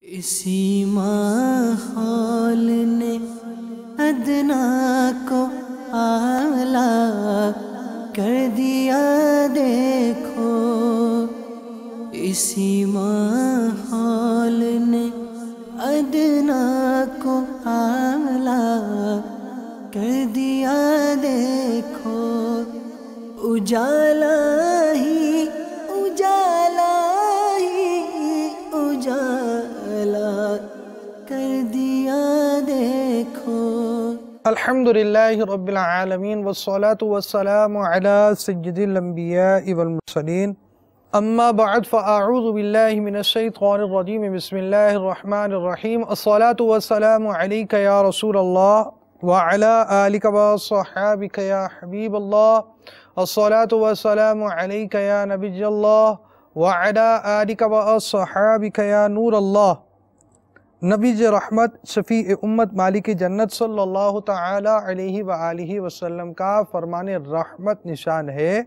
اسی ماحول نے ادنا کو اعلیٰ کر دیا دیکھو، اسی ماحول نے ادنا کو اعلیٰ کر دیا دیکھو، اجالا ہی اجالا ہی اجالا کر دیا دیکھو۔ الحمدللہ رب العالمین والصلاة والسلام علی سید الانبیاء والمرسلین، اما بعد فاعوذ باللہ من الشیطان الرجیم، بسم اللہ الرحمن الرحیم۔ الصلاة والسلام علیک یا رسول اللہ وعلی آلک وصحابک یا حبیب اللہ، الصلاة والسلام علیک یا نبی اللہ وعلی آلک وصحابک یا نور اللہ۔ نبی رحمت، شفیع امت، مالک جنت صلی اللہ تعالی علیہ وآلہ وسلم کا فرمان رحمت نشان ہے،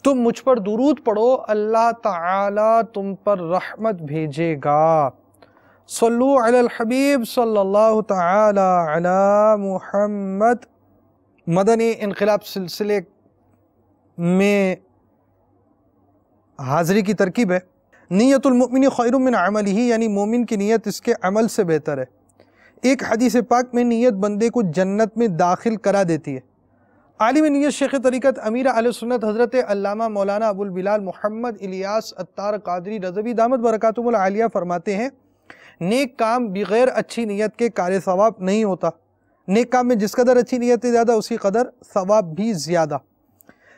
تم مجھ پر درود پڑھو، اللہ تعالی تم پر رحمت بھیجے گا۔ صلو علی الحبیب صلی اللہ تعالی علی محمد۔ مدنی انقلاب سلسلے میں حاضری کی ترکیب ہے، نیت المؤمن خیر من عملہ، یعنی مومن کی نیت اس کے عمل سے بہتر ہے۔ ایک حدیث پاک میں نیت بندے کو جنت میں داخل کرا دیتی ہے۔ عالم نیت شیخ طریقت امیر اہل سنت حضرت علامہ مولانا ابو البلال محمد الیاس عطار قادری رضوی دامت برکاتہم العالیہ فرماتے ہیں، نیک کام بغیر اچھی نیت کے کار ثواب نہیں ہوتا۔ نیک کام میں جس قدر اچھی نیت زیادہ، اسی قدر ثواب بھی زیادہ۔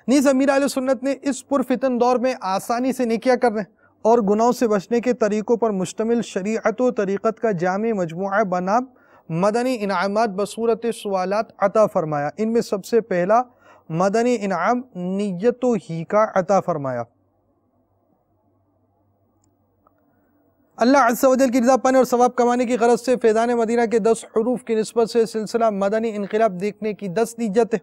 نیز امیر اہل سنت نے اس پرفتن دور میں آسانی سے نیکیاں کرنے اور گناہوں سے بچنے کے طریقوں پر مشتمل شریعت و طریقت کا جامع مجموعہ بنام مدنی انعامات بصورت سوالات عطا فرمایا۔ ان میں سب سے پہلا مدنی انعام نیت و ہی کا عطا فرمایا۔ اللہ عز و جل کی رضا پانے اور ثواب کمانے کی غرض سے فیضان مدینہ کے 10 حروف کی نسبت سے سلسلہ مدنی انقلاب دیکھنے کی 10 نیتیں۔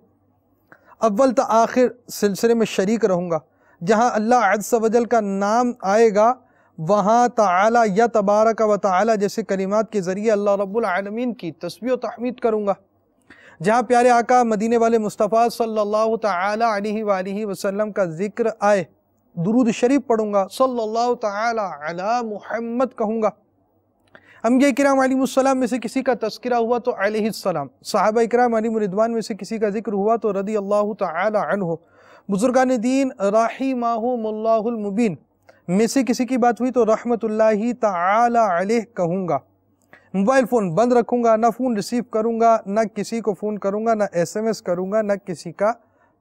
اول تا آخر سلسلے میں شریک رہوں گا۔ جہاں اللہ عز و جل کا نام آئے گا وہاں تعالی یا تبارک و تعالی جیسے کلمات کے ذریعے اللہ رب العالمین کی تسبیح و تحمید کروں گا۔ جہاں پیارے آقا مدینے والے مصطفیٰ صلی اللہ تعالی علیہ وآلہ وسلم کا ذکر آئے درود شریف پڑھوں گا، صلی اللہ تعالی علی محمد کہوں گا۔ انبیاء کرام علیہ السلام میں سے کسی کا تذکرہ ہوا تو علیہ السلام، صحابہ کرام علیہ رضوان میں سے کسی کا ذکر ہوا تو رضی اللہ تعالی عنہ، بزرگان دین رحمہم اللہ المبین میں سے کسی کی بات ہوئی تو رحمت اللہ تعالی علیہ کہوں گا۔ موبائل فون بند رکھوں گا، نہ فون ریسیو کروں گا، نہ کسی کو فون کروں گا، نہ SMS کروں گا، نہ کسی کا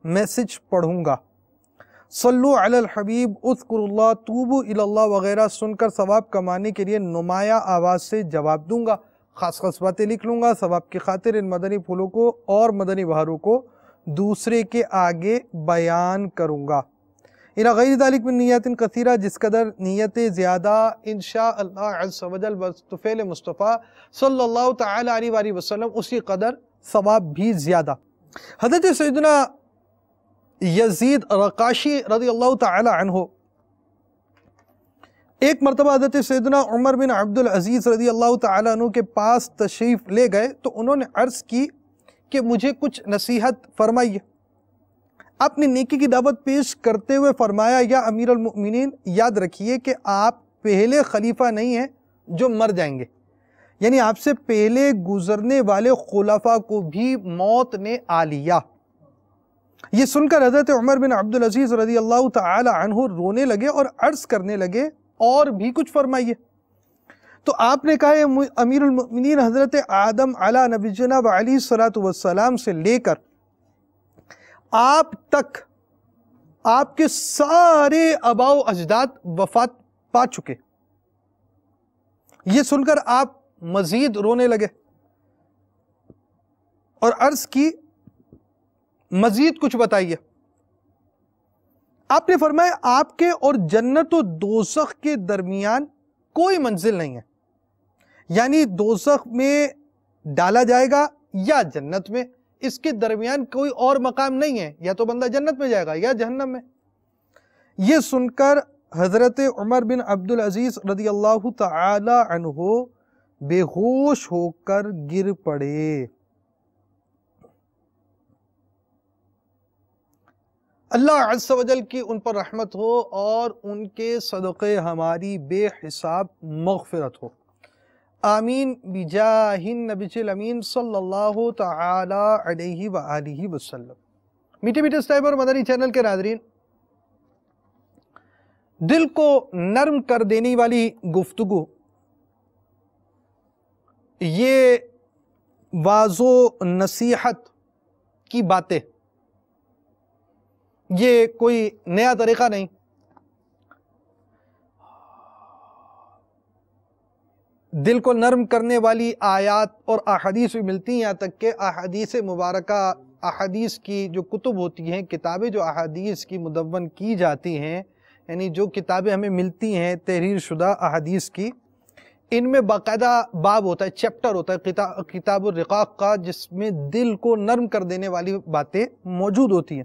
میسج پڑھوں گا۔ صلو علی الحبیب، اذکر اللہ، توبو الی اللہ وغیرہ سن کر ثواب کمانے کے لیے نمایاں آواز سے جواب دوں گا۔ خاص خاص باتیں لکھ لوں گا ثواب کی خاطر۔ ان مدنی پھولوں کو اور مدنی بہاروں کو دوسرے کے آگے بیان کروں گا۔ اِلَى غیر ذالک من نیت کثیرہ، جس قدر نیتیں زیادہ انشاءاللہ عز و جل بطفیل مصطفیٰ صلی اللہ تعالی علیہ وآلہ وسلم اسی قدر ثواب بھی زیادہ۔ حضرت سیدنا یزید رقاشی رضی اللہ تعالی عنہ ایک مرتبہ حضرت سیدنا عمر بن عبد العزیز رضی اللہ تعالی عنہ کے پاس تشریف لے گئے تو انہوں نے عرض کی کہ مجھے کچھ نصیحت فرمائیے۔ آپ نے نیکی کی دعوت پیش کرتے ہوئے فرمایا، یا امیر المؤمنین، یاد رکھیے کہ آپ پہلے خلیفہ نہیں ہیں جو مر جائیں گے، یعنی آپ سے پہلے گزرنے والے خلفاء کو بھی موت نے آ لیا۔ یہ سن کر حضرت عمر بن عبد العزیز رضی اللہ تعالی عنہ رونے لگے اور عرض کرنے لگے، اور بھی کچھ فرمائیے۔ تو آپ نے کہا، امیر المؤمنین، حضرت آدم علی نبینا و علیہ السلام سے لے کر آپ تک آپ کے سارے آباء و اجداد وفات پا چکے۔ یہ سن کر آپ مزید رونے لگے اور عرض کی، مزید کچھ بتائیے۔ آپ نے فرمایا، آپ کے اور جنت و دوزخ کے درمیان کوئی منزل نہیں ہے، یعنی دوزخ میں ڈالا جائے گا یا جنت میں، اس کے درمیان کوئی اور مقام نہیں ہے، یا تو بندہ جنت میں جائے گا یا جہنم میں۔ یہ سن کر حضرت عمر بن عبدالعزیز رضی اللہ تعالی عنہ بے ہوش ہو کر گر پڑے۔ اللہ عز و جل کی ان پر رحمت ہو اور ان کے صدقے ہماری بے حساب مغفرت ہو، آمین بجاہ النبی الامین صلی اللہ تعالی علیہ وآلہ وسلم۔ میٹھے میٹھے اسٹائب اور مدنی چینل کے ناظرین، دل کو نرم کر دینے والی گفتگو، یہ واعظ و نصیحت کی باتیں، یہ کوئی نیا طریقہ نہیں۔ دل کو نرم کرنے والی آیات اور احادیث بھی ملتی ہیں، یہاں تک کہ احادیث مبارکہ، احادیث کی جو کتب ہوتی ہیں، کتابیں جو احادیث کی مدون کی جاتی ہیں، یعنی جو کتابیں ہمیں ملتی ہیں تحریر شدہ احادیث کی، ان میں باقاعدہ باب ہوتا ہے، چیپٹر ہوتا ہے کتاب الرقاق کا، جس میں دل کو نرم کر دینے والی باتیں موجود ہوتی ہیں۔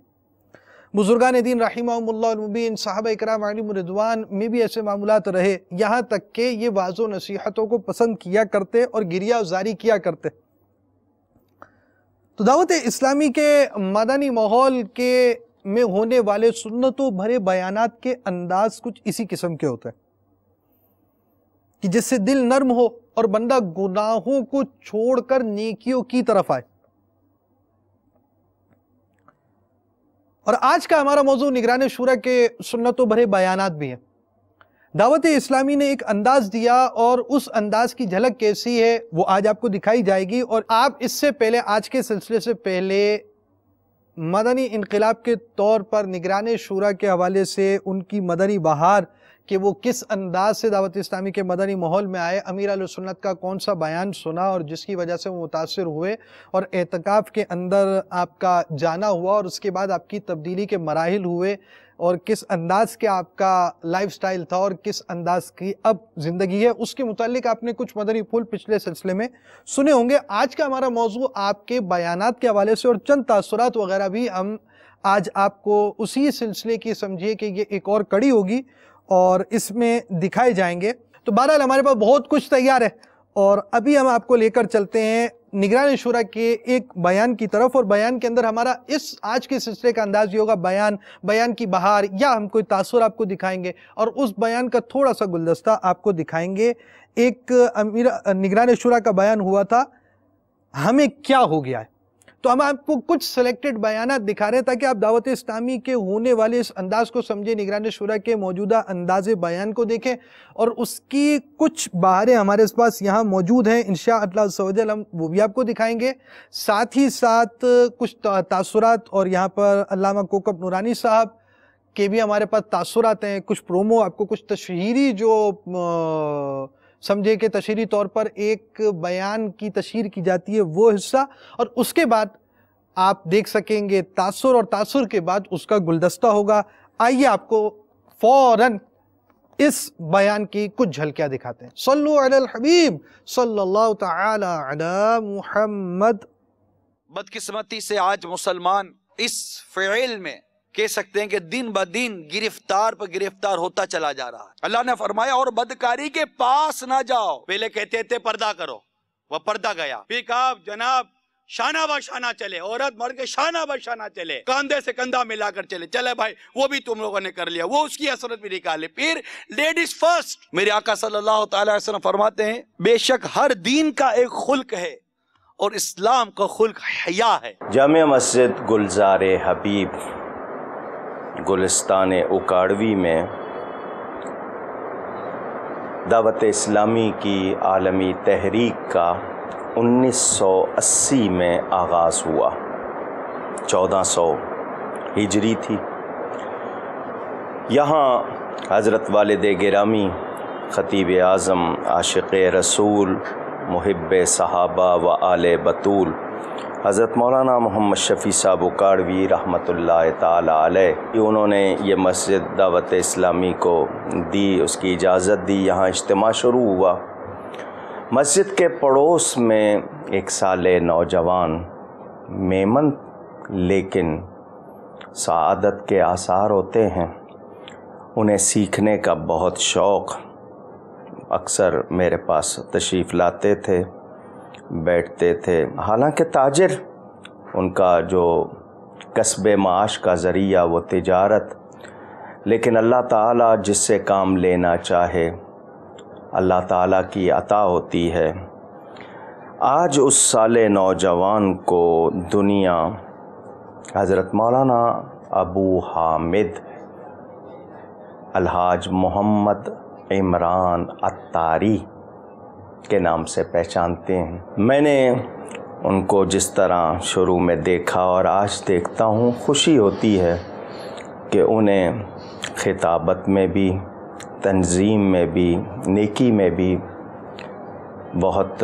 بزرگان دین رحمہم اللہ المبین، صحابہ اکرام علیہم رضوان میں بھی ایسے معاملات رہے، یہاں تک کہ یہ واعظ و نصیحتوں کو پسند کیا کرتے اور گریہ زاری کیا کرتے۔ تو دعوت اسلامی کے مدنی ماحول کے میں ہونے والے سنتوں بھرے بیانات کے انداز کچھ اسی قسم کے ہوتے ہیں کہ جس سے دل نرم ہو اور بندہ گناہوں کو چھوڑ کر نیکیوں کی طرف آئے۔ اور آج کا ہمارا موضوع نگران شورا کے سنتوں بھرے بیانات بھی ہیں۔ دعوت اسلامی نے ایک انداز دیا اور اس انداز کی جھلک کیسی ہے وہ آج آپ کو دکھائی جائے گی، اور آپ اس سے پہلے، آج کے سلسلے سے پہلے، مدنی انقلاب کے طور پر نگران شورا کے حوالے سے ان کی مدنی بہار کہ وہ کس انداز سے دعوت اسلامی کے مدنی ماحول میں آئے، امیر اہل سنت کا کون سا بیان سنا اور جس کی وجہ سے وہ متاثر ہوئے، اور اعتکاف کے اندر آپ کا جانا ہوا اور اس کے بعد آپ کی تبدیلی کے مراحل ہوئے، اور کس انداز کے آپ کا لائف سٹائل تھا اور کس انداز کی اب زندگی ہے، اس کے متعلق آپ نے کچھ مدنی پھول پچھلے سلسلے میں سنے ہوں گے۔ آج کا ہمارا موضوع آپ کے بیانات کے حوالے سے اور چند تاثرات وغیرہ بھی ہم آج آپ کو اسی سلسلے کی سمجھیے کہ یہ ایک اور کڑی ہوگی اور اس میں دکھائے جائیں گے۔ تو بہرحال ہمارے پاس بہت کچھ تیار ہے، اور ابھی ہم آپ کو لے کر چلتے ہیں نگران شورا کے ایک بیان کی طرف، اور بیان کے اندر ہمارا اس آج کے سلسلے کا انداز یہ ہوگا بیان کی بہار، یا ہم کوئی تاثر آپ کو دکھائیں گے اور اس بیان کا تھوڑا سا گلدستہ آپ کو دکھائیں گے۔ ایک نگران شورا کا بیان ہوا تھا، ہمیں کیا ہو گیا ہے، تو ہم آپ کو کچھ سلیکٹڈ بیانات دکھا رہے ہیں تاکہ آپ دعوت اسلامی کے ہونے والے اس انداز کو سمجھیں، نگران شورا کے موجودہ انداز بیان کو دیکھیں، اور اس کی کچھ بہاریں ہمارے پاس یہاں موجود ہیں، انشاءاللہ عز و جل ہم وہ بھی آپ کو دکھائیں گے۔ ساتھ ہی ساتھ کچھ تاثرات، اور یہاں پر علامہ کوکب نورانی صاحب کے بھی ہمارے پاس تاثرات ہیں، کچھ پرومو، آپ کو کچھ تشہیری جو سمجھے کہ تشہیری طور پر ایک بیان کی تشہیر کی جاتی ہے وہ حصہ، اور اس کے بعد آپ دیکھ سکیں گے تاثر، اور تاثر کے بعد اس کا گلدستہ ہوگا۔ آئیے آپ کو فوراً اس بیان کی کچھ جھلکیاں دکھاتے ہیں۔ صلو علی الحبیب صلی اللہ تعالی علی محمد۔ بدقسمتی سے آج مسلمان اس فعل میں کہہ سکتے ہیں کہ دن بدن گرفتار پر گرفتار ہوتا چلا جا رہا ہے۔ اللہ نے فرمایا اور بدکاری کے پاس نہ جاؤ۔ پہلے کہتے تھے پردہ کرو، وہ پردہ گیا، پھر کہا جناب شانہ بہ شانہ چلے، عورت مرد کے شانہ بہ شانہ چلے، کاندھے سے کندھا ملا کر چلے، چلے بھائی وہ بھی تم لوگوں نے کر لیا، وہ اس کی حسرت بھی نکالے۔ پھر لیڈیز فرسٹ۔ میرے آقا صلی اللہ تعالی علیہ وسلم فرماتے ہیں بے شک ہر دین کا ایک خلق ہے اور اسلام کا خلق حیا ہے۔ جامع مسجد گلزار حبیب گلستان اکاڑوی میں دعوت اسلامی کی عالمی تحریک کا 1980 میں آغاز ہوا، 1400 ہجری تھی۔ یہاں حضرت والد گرامی خطیب اعظم عاشق رسول محب صحابہ و آل بطول حضرت مولانا محمد شفیع صاحب اکاڑوی رحمۃ اللہ تعالی علیہ، انہوں نے یہ مسجد دعوت اسلامی کو دی، اس کی اجازت دی، یہاں اجتماع شروع ہوا۔ مسجد کے پڑوس میں ایک سال نوجوان میمن لیکن سعادت کے آثار ہوتے ہیں، انہیں سیکھنے کا بہت شوق، اکثر میرے پاس تشریف لاتے تھے، بیٹھتے تھے۔ حالانکہ تاجر، ان کا جو کسب معاش کا ذریعہ وہ تجارت، لیکن اللہ تعالیٰ جس سے کام لینا چاہے اللہ تعالیٰ کی عطا ہوتی ہے۔ آج اس سالے نوجوان کو دنیا حضرت مولانا ابو حامد الحاج محمد عمران عطاری کے نام سے پہچانتے ہیں۔ میں نے ان کو جس طرح شروع میں دیکھا اور آج دیکھتا ہوں، خوشی ہوتی ہے کہ انہیں خطابت میں بھی، تنظیم میں بھی، نیکی میں بھی بہت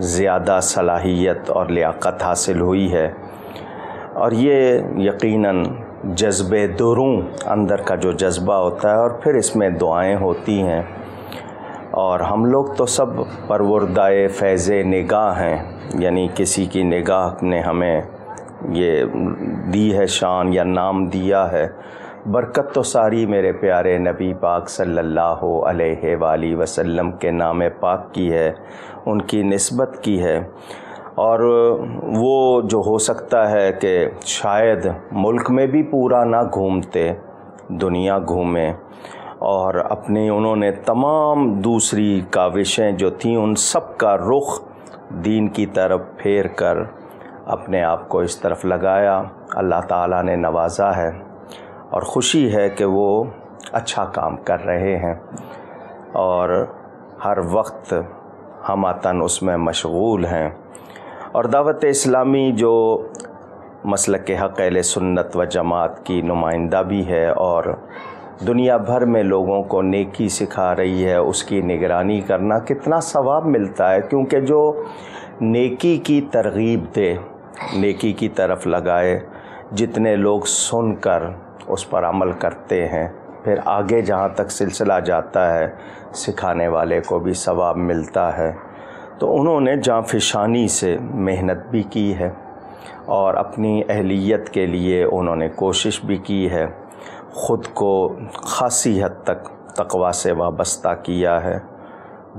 زیادہ صلاحیت اور لیاقت حاصل ہوئی ہے، اور یہ یقیناً جذب دروں اندر کا جو جذبہ ہوتا ہے، اور پھر اس میں دعائیں ہوتی ہیں، اور ہم لوگ تو سب پروردۂ فیض نگاہ ہیں، یعنی کسی کی نگاہ نے ہمیں یہ دی ہے شان یا نام دیا ہے۔ برکت تو ساری میرے پیارے نبی پاک صلی اللہ علیہ وآلہ وسلم کے نام پاک کی ہے، ان کی نسبت کی ہے، اور وہ جو ہو سکتا ہے کہ شاید ملک میں بھی پورا نہ گھومتے، دنیا گھومیں، اور اپنی انہوں نے تمام دوسری کاوشیں جو تھیں ان سب کا رخ دین کی طرف پھیر کر اپنے آپ کو اس طرف لگایا۔ اللہ تعالیٰ نے نوازا ہے، اور خوشی ہے کہ وہ اچھا کام کر رہے ہیں، اور ہر وقت ہماتن اس میں مشغول ہیں۔ اور دعوت اسلامی جو مسلک حق اہل سنت و جماعت کی نمائندہ بھی ہے، اور دنیا بھر میں لوگوں کو نیکی سکھا رہی ہے، اس کی نگرانی کرنا کتنا ثواب ملتا ہے، کیونکہ جو نیکی کی ترغیب دے، نیکی کی طرف لگائے، جتنے لوگ سن کر اس پر عمل کرتے ہیں، پھر آگے جہاں تک سلسلہ جاتا ہے سکھانے والے کو بھی ثواب ملتا ہے۔ تو انہوں نے جانفشانی سے محنت بھی کی ہے، اور اپنی اہلیت کے لیے انہوں نے کوشش بھی کی ہے، خود کو خاصی حد تک تقویٰ سے وابستہ کیا ہے۔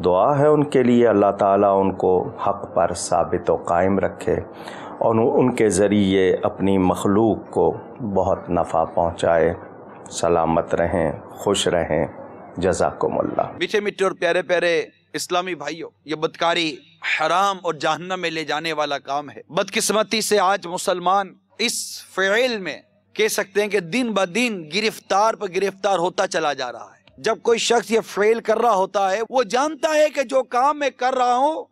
دعا ہے ان کے لیے، اللہ تعالیٰ ان کو حق پر ثابت و قائم رکھے، اور ان کے ذریعے اپنی مخلوق کو بہت نفع پہنچائے۔ سلامت رہیں، خوش رہیں، جزاکم اللہ۔ میٹھے میٹھے اور پیارے پیارے اسلامی بھائیوں، یہ بدکاری حرام اور جہنم میں لے جانے والا کام ہے۔ بدقسمتی سے آج مسلمان اس فعل میں کہہ سکتے ہیں کہ دن بدن گرفتار پر گرفتار ہوتا چلا جا رہا ہے۔ جب کوئی شخص یہ فعل کر رہا ہوتا ہے، وہ جانتا ہے کہ جو کام میں کر رہا ہوں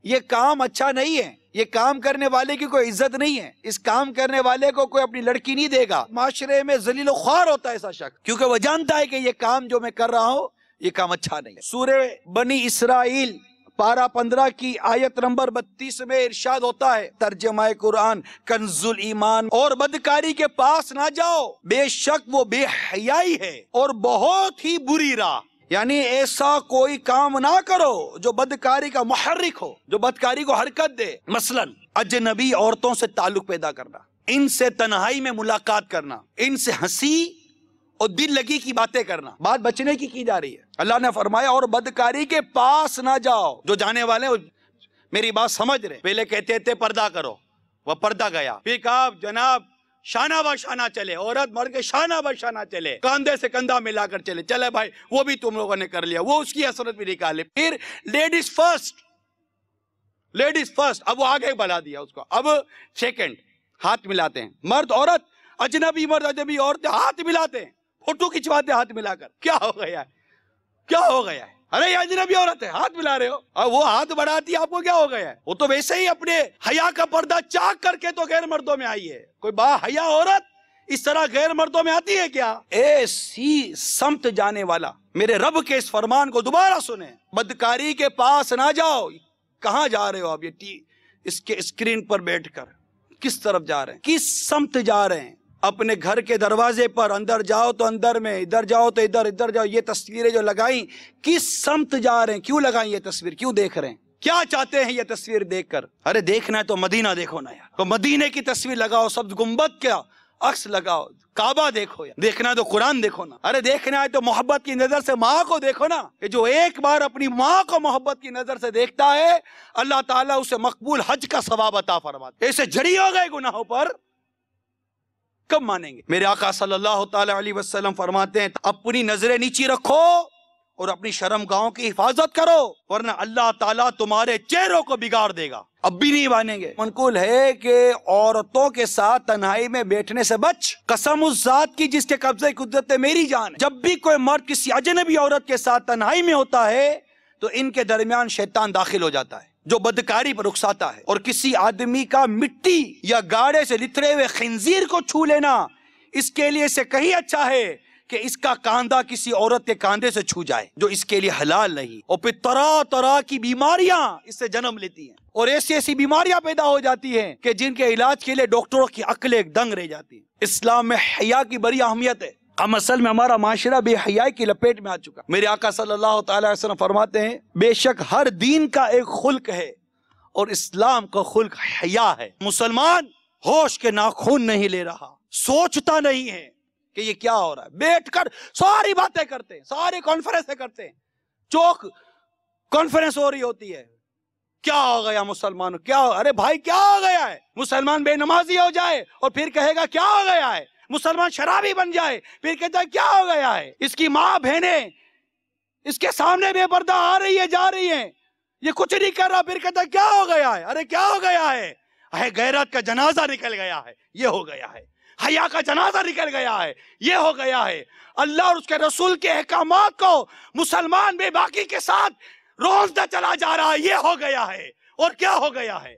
یہ کام اچھا نہیں ہے، یہ کام کرنے والے کی کوئی عزت نہیں ہے، اس کام کرنے والے کو کوئی اپنی لڑکی نہیں دے گا، معاشرے میں ذلیل و خوار ہوتا ہے ایسا شخص، کیونکہ وہ جانتا ہے کہ یہ کام جو میں کر رہا ہوں یہ کام اچھا نہیں ہے۔ سورہ بنی اسرائیل پارہ 15 کی آیت نمبر 32 میں ارشاد ہوتا ہے، ترجمہ قرآن کنز الایمان، اور بدکاری کے پاس نہ جاؤ، بے شک وہ بے حیائی ہے اور بہت ہی بری راہ، یعنی ایسا کوئی کام نہ کرو جو بدکاری کا محرک ہو، جو بدکاری کو حرکت دے۔ مثلا اجنبی عورتوں سے تعلق پیدا کرنا، ان سے تنہائی میں ملاقات کرنا، ان سے ہنسی اور دل لگی کی باتیں کرنا، بات بچنے کی جا رہی ہے۔ اللہ نے فرمایا اور بدکاری کے پاس نہ جاؤ۔ جو جانے والے میری بات سمجھ رہے، پہلے کہتے تھے پردہ کرو، وہ پردہ گیا، پھر کہا جناب شانہ بہ شانہ چلے، عورت مرد کے شانہ بہ شانہ چلے، کاندھے سے کندھا ملا کر چلے، چلے بھائی وہ بھی تم لوگوں نے کر لیا، وہ اس کی حسرت بھی نکالے۔ پھر لیڈیز فرسٹ، لیڈیز فرسٹ، اب وہ آگے بڑھا دیا اس کو، اب سیکنڈ، ہاتھ ملاتے ہیں، مرد عورت، اجنبی مرد اجنبی عورتیں ہاتھ ملاتے ہیں، فوٹو کھنچواتے ہاتھ ملا کر۔ کیا ہو گیا ہے، کیا ہو گیا ہے؟ ارے یہ اجنبی عورت ہے، ہاتھ ملا رہے ہو، اور وہ ہاتھ بڑھاتی ہے، آپ کو کیا ہو گیا ہے؟ وہ تو ویسے ہی اپنے حیا کا پردہ چاک کر کے تو غیر مردوں میں آئی ہے۔ کوئی با حیا عورت اس طرح غیر مردوں میں آتی ہے کیا؟ ایسی سمت جانے والا میرے رب کے اس فرمان کو دوبارہ سنیں، بدکاری کے پاس نہ جاؤ۔ کہاں جا رہے ہو آپ؟ یہ اس کے اسکرین پر بیٹھ کر کس طرف جا رہے ہیں، کس سمت جا رہے ہیں؟ اپنے گھر کے دروازے پر اندر جاؤ تو اندر میں، ادھر جاؤ تو ادھر، ادھر جاؤ، یہ تصویریں جو لگائیں کس سمت جا رہے ہیں؟ کیوں لگائیں یہ تصویر؟ کیوں دیکھ رہے ہیں؟ کیا چاہتے ہیں یہ تصویر دیکھ کر؟ ارے دیکھنا ہے تو مدینہ دیکھو نا یار، تو مدینے کی تصویر لگاؤ، سبز گنبد کیا عکس لگاؤ، کعبہ دیکھو، دیکھنا تو قرآن دیکھو نا، ارے دیکھنا ہے تو محبت کی نظر سے ماں کو دیکھو نا، کہ جو ایک بار اپنی ماں کو محبت کی نظر سے دیکھتا ہے اللہ تعالیٰ اسے مقبول حج کا ثواب عطا فرماتا ہے۔ ایسے جھڑی ہو گئے گناہوں پر، کب مانیں گے؟ میرے آقا صلی اللہ تعالی علیہ وسلم فرماتے ہیں اپنی نظریں نیچی رکھو اور اپنی شرم گاہوں کی حفاظت کرو، ورنہ اللہ تعالیٰ تمہارے چہروں کو بگاڑ دے گا، اب بھی نہیں مانیں گے۔ منقول ہے کہ عورتوں کے ساتھ تنہائی میں بیٹھنے سے بچ، قسم اس ذات کی جس کے قبضے کی قدرت میری جان ہے، جب بھی کوئی مرد کسی اجنبی عورت کے ساتھ تنہائی میں ہوتا ہے تو ان کے درمیان شیطان داخل ہو جاتا ہے جو بدکاری پر اکساتا ہے، اور کسی آدمی کا مٹی یا گاڑے سے لتھڑے ہوئے خنزیر کو چھو لینا اس کے لیے سے کہیں اچھا ہے کہ اس کا کاندھا کسی عورت کے کاندھے سے چھو جائے جو اس کے لیے حلال نہیں، اور پھر طرح طرح کی بیماریاں اس سے جنم لیتی ہیں، اور ایسی ایسی بیماریاں پیدا ہو جاتی ہیں کہ جن کے علاج کے لیے ڈاکٹروں کی عقلیں دنگ رہ جاتی ہیں۔ اسلام میں حیا کی بڑی اہمیت ہے، ہم اصل میں ہمارا معاشرہ بے حیائی کی لپیٹ میں آ چکا۔ میرے آقا صلی اللہ تعالی علیہ وسلم فرماتے ہیں بے شک ہر دین کا ایک خلق ہے اور اسلام کا خلق حیا ہے۔ مسلمان ہوش کے ناخن نہیں لے رہا، سوچتا نہیں ہے کہ یہ کیا ہو رہا ہے، بیٹھ کر ساری باتیں کرتے ہیں، ساری کانفرنسیں کرتے ہیں، چوک کانفرنس ہو رہی ہوتی ہے، کیا ہو گیا مسلمانوں، کیا ہو، ارے بھائی کیا ہو گیا ہے؟ مسلمان بے نمازی ہو جائے اور پھر کہے گا کیا ہو گیا ہے، مسلمان شرابی بن جائے پھر کہتا ہے کیا ہو گیا ہے، اس کی ماں بہنیں اس کے سامنے بے پردہ آ رہی ہے جا رہی ہیں، یہ کچھ نہیں کر رہا پھر کہتا ہے کیا ہو گیا ہے، ارے کیا ہو گیا ہے، غیرت کا جنازہ نکل گیا ہے، یہ ہو گیا ہے، حیا کا جنازہ نکل گیا ہے، یہ ہو گیا ہے۔ اللہ اور اس کے رسول کے احکامات کو مسلمان بے باکی کے ساتھ روزدہ چلا جا رہا ہے، یہ ہو گیا ہے، اور کیا ہو گیا ہے،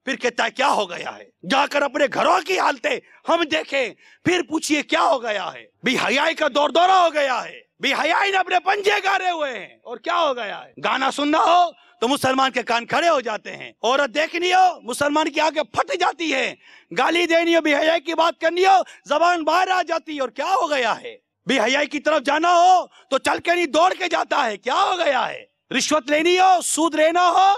پھر کہتا ہے کیا ہو گیا ہے، جا کر اپنے گھروں کی حالتیں ہم دیکھیں پھر پوچھئے کیا ہو گیا ہے، بے حیائی کا دور دورہ ہو گیا ہے، بے حیائی نے اپنے پنجے گاڑے ہوئے ہیں، اور کیا ہو گیا ہے، گانا سننا ہو تو مسلمان کے کان کھڑے ہو جاتے ہیں، عورت دیکھنی ہو مسلمان کی آنکھیں پھٹ جاتی ہے، گالی دینی ہو بے حیائی کی بات کرنی ہو زبان باہر آ جاتی ہے، اور کیا ہو گیا ہے، بے حیائی کی طرف جانا ہو تو چل کے نہیں دوڑ کے جاتا ہے، کیا ہو گیا ہے، رشوت لینی ہو سود لینا ہو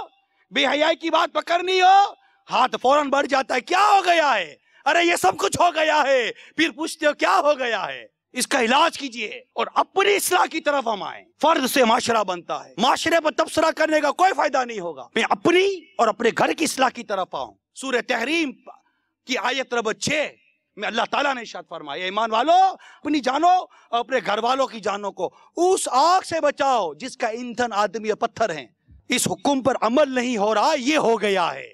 بے حیائی کی بات پکڑنی ہو ہاتھ فوراً بڑھ جاتا ہے، کیا ہو گیا ہے، ارے یہ سب کچھ ہو گیا ہے، پھر پوچھتے ہو کیا ہو گیا ہے، اس کا علاج کیجئے اور اپنی اصلاح کی طرف ہم آئیں۔ فرد سے معاشرہ بنتا ہے، معاشرے پر تبصرہ کرنے کا کوئی فائدہ نہیں ہوگا، میں اپنی اور اپنے گھر کی اصلاح کی طرف آؤں۔ سورہ تحریم کی آیت نمبر 6 میں اللہ تعالیٰ نے ارشاد فرمایا ایمان والو اپنی جانوں اور اپنے گھر والوں کی جانوں کو اس آگ سے بچاؤ جس کا ایندھن آدمی اور پتھر ہیں۔ اس حکم پر عمل نہیں ہو رہا، یہ ہو گیا ہے،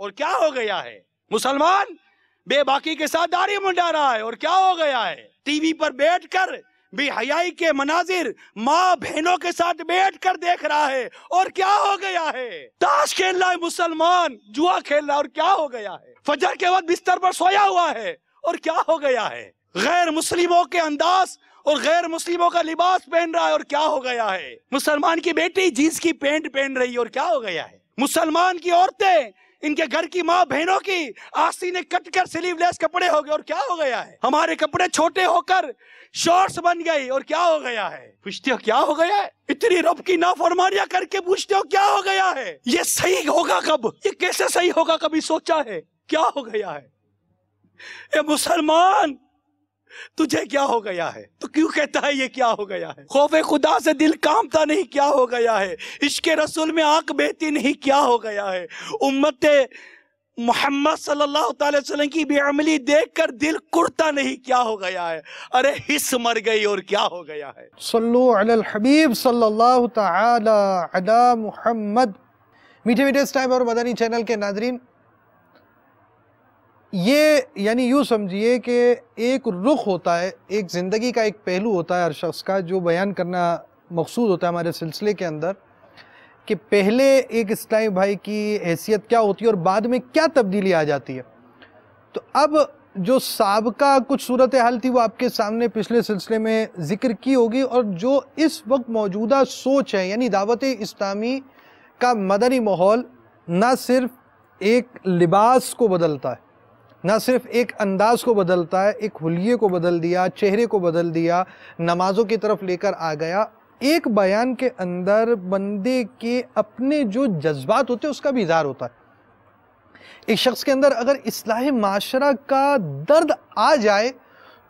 اور کیا ہو گیا ہے، مسلمان بے باکی کے ساتھ داڑھی منڈا رہا ہے، اور کیا ہو گیا ہے، ٹی وی پر بیٹھ کر بے حیائی کے مناظر ماں بہنوں کے ساتھ بیٹھ کر دیکھ رہا ہے، اور کیا ہو گیا ہے، تاش کھیل رہا ہے مسلمان، جوا کھیل رہا ہے، اور کیا ہو گیا ہے، فجر کے وقت بستر پر سویا ہوا ہے، اور کیا ہو گیا ہے، غیر مسلموں کے انداز اور غیر مسلموں کا لباس پہن رہا ہے، اور کیا ہو گیا ہے، مسلمان کی بیٹی جینس کی پینٹ پہن رہی ہے، اور کیا ہو گیا ہے، مسلمان کی عورتیں ان کے گھر کی ماں بہنوں کی آستینیں کٹ کر سلیو لیس کپڑے ہو گئے، اور کیا ہو گیا ہے، ہمارے کپڑے چھوٹے ہو کر شارٹس بن گئی، اور کیا ہو گیا ہے، پوچھتے ہو کیا ہو گیا ہے، اتنی رب کی نافرمانیاں کر کے پوچھتے ہو کیا ہو گیا ہے، یہ صحیح ہوگا کب، یہ کیسے صحیح ہوگا، کبھی سوچا ہے، کیا ہو گیا ہے، اے مسلمان تجھے کیا ہو گیا ہے، تو کیوں کہتا ہے یہ کیا ہو گیا ہے، خوف خدا سے دل کامتا نہیں کیا ہو گیا ہے، عشق رسول میں آنکھ بہتی نہیں کیا ہو گیا ہے، امت محمد صلی اللہ تعالی وسلم کی بے عملی دیکھ کر دل کرتا نہیں کیا ہو گیا ہے، ارے حس مر گئی، اور کیا ہو گیا ہے۔ صلو علی الحبیب صلی اللہ تعالی علی محمد۔ میٹھے میٹھے اس ٹائم اور مدنی چینل کے ناظرین، یہ یعنی یوں سمجھیے کہ ایک رخ ہوتا ہے، ایک زندگی کا ایک پہلو ہوتا ہے ہر شخص کا جو بیان کرنا مقصود ہوتا ہے ہمارے سلسلے کے اندر، کہ پہلے ایک اسلامی بھائی کی حیثیت کیا ہوتی ہے اور بعد میں کیا تبدیلی آ جاتی ہے۔ تو اب جو سابقہ کچھ صورتحال تھی وہ آپ کے سامنے پچھلے سلسلے میں ذکر کی ہوگی، اور جو اس وقت موجودہ سوچ ہے یعنی دعوت اسلامی کا مدنی ماحول نہ صرف ایک لباس کو بدلتا ہے، نہ صرف ایک انداز کو بدلتا ہے، ایک حلیے کو بدل دیا، چہرے کو بدل دیا، نمازوں کی طرف لے کر آ گیا، ایک بیان کے اندر بندے کے اپنے جو جذبات ہوتے ہیں اس کا بھی اظہار ہوتا ہے۔ ایک شخص کے اندر اگر اصلاح معاشرہ کا درد آ جائے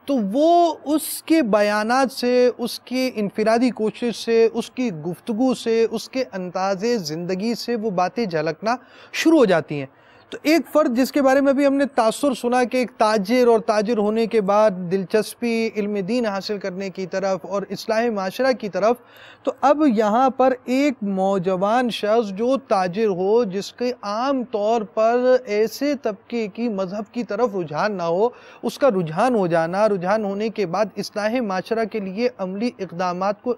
تو وہ اس کے بیانات سے، اس کی انفرادی کوشش سے، اس کی گفتگو سے، اس کے انداز زندگی سے وہ باتیں جھلکنا شروع ہو جاتی ہیں۔ تو ایک فرد جس کے بارے میں بھی ہم نے تاثر سنا کہ ایک تاجر، اور تاجر ہونے کے بعد دلچسپی علم دین حاصل کرنے کی طرف اور اصلاح معاشرہ کی طرف، تو اب یہاں پر ایک نوجوان شخص جو تاجر ہو، جس کے عام طور پر ایسے طبقے کی مذہب کی طرف رجحان نہ ہو، اس کا رجحان ہو جانا، رجحان ہونے کے بعد اصلاح معاشرہ کے لیے عملی اقدامات کو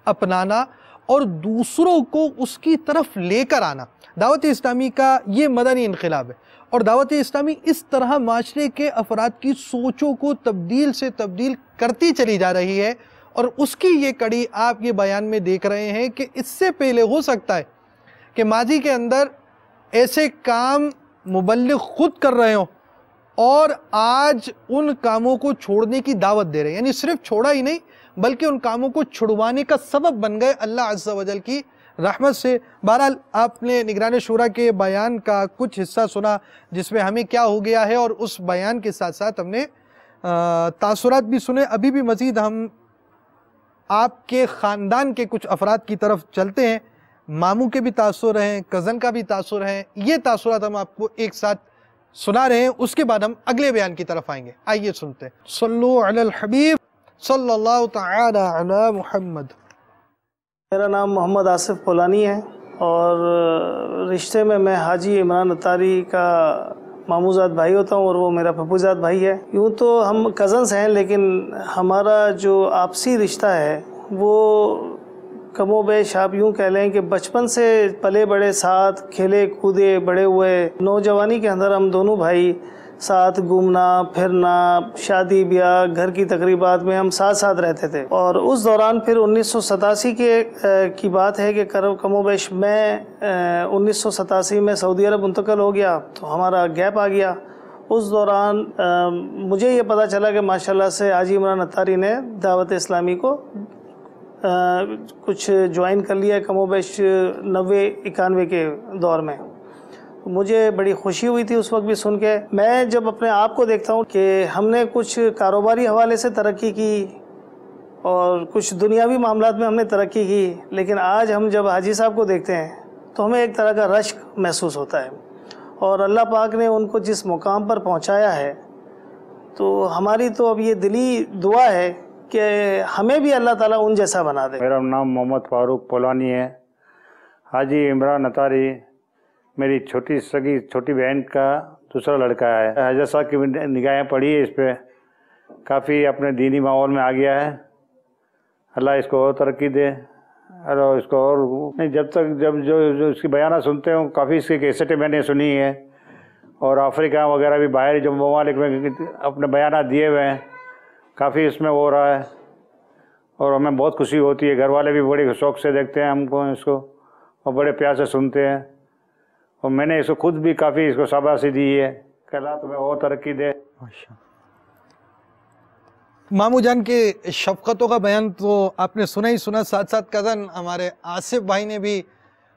اپنانا اور دوسروں کو اس کی طرف لے کر آنا۔ دعوت اسلامی کا یہ مدنی انقلاب ہے، اور دعوت اسلامی اس طرح معاشرے کے افراد کی سوچوں کو تبدیل سے تبدیل کرتی چلی جا رہی ہے، اور اس کی یہ کڑی آپ یہ بیان میں دیکھ رہے ہیں کہ اس سے پہلے ہو سکتا ہے کہ ماضی کے اندر ایسے کام مبلغ خود کر رہے ہوں اور آج ان کاموں کو چھوڑنے کی دعوت دے رہے ہیں، یعنی صرف چھوڑا ہی نہیں بلکہ ان کاموں کو چھڑوانے کا سبب بن گئے اللہ عز و جل کی رحمت سے۔ بہرحال آپ نے نگران شورا کے بیان کا کچھ حصہ سنا جس میں ہمیں کیا ہو گیا ہے، اور اس بیان کے ساتھ ساتھ ہم نے تاثرات بھی سنے۔ ابھی بھی مزید ہم آپ کے خاندان کے کچھ افراد کی طرف چلتے ہیں، ماموں کے بھی تاثر ہیں، کزن کا بھی تاثر ہیں، یہ تاثرات ہم آپ کو ایک ساتھ سنا رہے ہیں، اس کے بعد ہم اگلے بیان کی طرف آئیں گے۔ آئیے سنتے ہیں۔ صلو علی الحبیب صلی اللہ تعالی علی محمد۔ میرا نام محمد آصف پولانی ہے، اور رشتے میں حاجی عمران اتاری کا ماموزاد بھائی ہوتا ہوں، اور وہ میرا پھپھوزاد بھائی ہے۔ یوں تو ہم کزنز ہیں، لیکن ہمارا جو آپسی رشتہ ہے وہ کم و بیش آپ یوں کہہ لیں کہ بچپن سے پلے بڑے ساتھ کھیلے کودے بڑے ہوئے۔ نوجوانی کے اندر ہم دونوں بھائی ساتھ گھومنا پھرنا، شادی بیاہ، گھر کی تقریبات میں ہم ساتھ ساتھ رہتے تھے۔ اور اس دوران پھر 1987 کی بات ہے کہ کم و بیش میں 1987 میں سعودی عرب منتقل ہو گیا، تو ہمارا گیپ آ گیا۔ اس دوران مجھے یہ پتہ چلا کہ ماشاءاللہ سے حاجی عمران اتاری نے دعوت اسلامی کو کچھ جوائن کر لیا کم و بیش 90-91 کے دور میں۔ مجھے بڑی خوشی ہوئی تھی اس وقت بھی سن کے۔ میں جب اپنے آپ کو دیکھتا ہوں کہ ہم نے کچھ کاروباری حوالے سے ترقی کی اور کچھ دنیاوی معاملات میں ہم نے ترقی کی، لیکن آج ہم جب حاجی صاحب کو دیکھتے ہیں تو ہمیں ایک طرح کا رشک محسوس ہوتا ہے، اور اللہ پاک نے ان کو جس مقام پر پہنچایا ہے، تو ہماری تو اب یہ دلی دعا ہے کہ ہمیں بھی اللہ تعالیٰ ان جیسا بنا دے۔ میرا نام محمد فاروق پولانی ہے۔ حاجی عمران اتاری میری چھوٹی بہن کا دوسرا لڑکا ہے۔ حضرت صاحب کی نگاہیں پڑی ہے اس پہ، کافی اپنے دینی ماحول میں آ گیا ہے۔ اللہ اس کو اور ترقی دے، اور اس کو اور نہیں، جب جو اس کی بیانات سنتے ہوں، کافی اس کی کیسٹیں میں نے سنی ہیں، اور افریقہ وغیرہ بھی باہر جو ممالک میں اپنے بیانات دیے ہوئے ہیں، کافی اس میں ہو رہا ہے، اور ہمیں بہت خوشی ہوتی ہے۔ گھر والے بھی بڑے شوق سے دیکھتے ہیں ہم کو، اس کو، اور بڑے پیار سے سنتے ہیں، اور میں نے اس کو خود بھی کافی اس کو شاباشی دی ہے کہ اللہ تمہیں اور ترقی دے۔ ماموں جان کے شفقتوں کا بیان تو آپ نے سنا ہی سنا، ساتھ ساتھ کزن ہمارے آصف بھائی نے بھی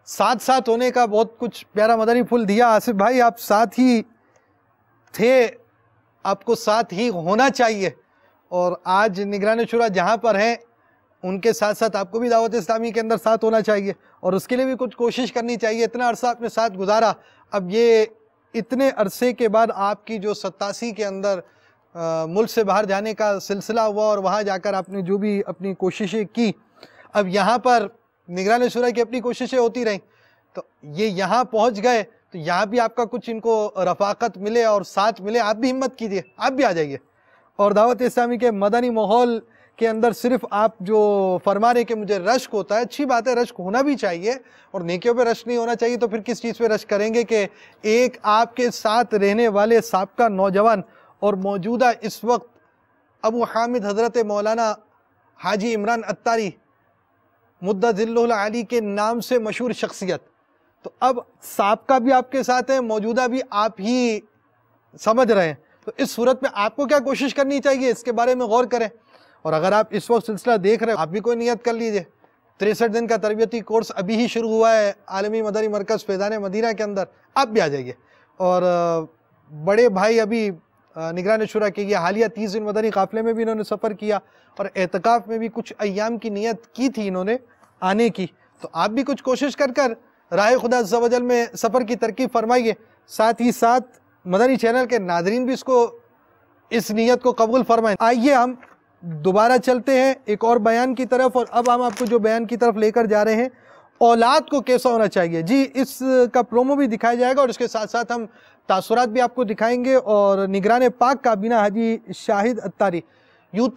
ساتھ ہونے کا بہت کچھ پیارا مدنی پھول دیا۔ آصف بھائی آپ ساتھ ہی تھے، آپ کو ساتھ ہی ہونا چاہیے، اور آج نگران شورا جہاں پر ہیں ان کے ساتھ ساتھ آپ کو بھی دعوت اسلامی کے اندر ساتھ ہونا چاہیے، اور اس کے لیے بھی کچھ کوشش کرنی چاہیے۔ اتنا عرصہ آپ نے ساتھ گزارا، اب یہ اتنے عرصے کے بعد آپ کی جو 87 کے اندر ملک سے باہر جانے کا سلسلہ ہوا، اور وہاں جا کر آپ نے جو بھی اپنی کوششیں کی، اب یہاں پر نگران شورا کی اپنی کوششیں ہوتی رہیں، تو یہ یہاں پہنچ گئے تو یہاں بھی آپ کا کچھ ان کو رفاقت ملے اور ساتھ ملے۔ آپ بھی ہمت کیجیے، آپ بھی آ جائیے، اور دعوت اسلامی کے مدنی ماحول کے اندر صرف آپ جو فرما رہے کہ مجھے رشک ہوتا ہے، اچھی بات ہے، رشک ہونا بھی چاہیے، اور نیکیوں پہ رشک نہیں ہونا چاہیے تو پھر کس چیز پہ رشک کریں گے کہ ایک آپ کے ساتھ رہنے والے سابقہ نوجوان اور موجودہ اس وقت ابو حامد حضرت مولانا حاجی عمران اتاری مدہ ذلہ العالی کے نام سے مشہور شخصیت، تو اب سابقہ بھی آپ کے ساتھ ہیں، موجودہ بھی آپ ہی سمجھ رہے ہیں، تو اس صورت میں آپ کو کیا کوشش کرنی چاہیے، اس کے بارے میں غور کریں۔ اور اگر آپ اس وقت سلسلہ دیکھ رہے ہیں، آپ بھی کوئی نیت کر لیجئے، 63 دن کا تربیتی کورس ابھی ہی شروع ہوا ہے عالمی مدنی مرکز فیضان مدینہ کے اندر، آپ بھی آ جائیے اور بڑے بھائی ابھی نگران شورا کے یہ حالیہ 30 دن مدنی قافلے میں بھی انہوں نے سفر کیا اور اعتکاف میں بھی کچھ ایام کی نیت کی تھی انہوں نے آنے کی. تو آپ بھی کچھ کوشش کر راہ خدا عز و جل میں سفر کی ترکیب فرمائیے. ساتھ ہی ساتھ مدنی چینل کے ناظرین بھی اس نیت کو قبول فرمائیں. آئیے ہم دوبارہ چلتے ہیں ایک اور بیان کی طرف، اور اب ہم آپ کو جو بیان کی طرف لے کر جا رہے ہیں اولاد کو کیسا ہونا چاہیے. جی اس کا پرومو بھی دکھایا جائے گا اور اس کے ساتھ ساتھ ہم تاثرات بھی آپ کو دکھائیں گے. اور نگران پاک کابینہ حاجی شاہد اتاری،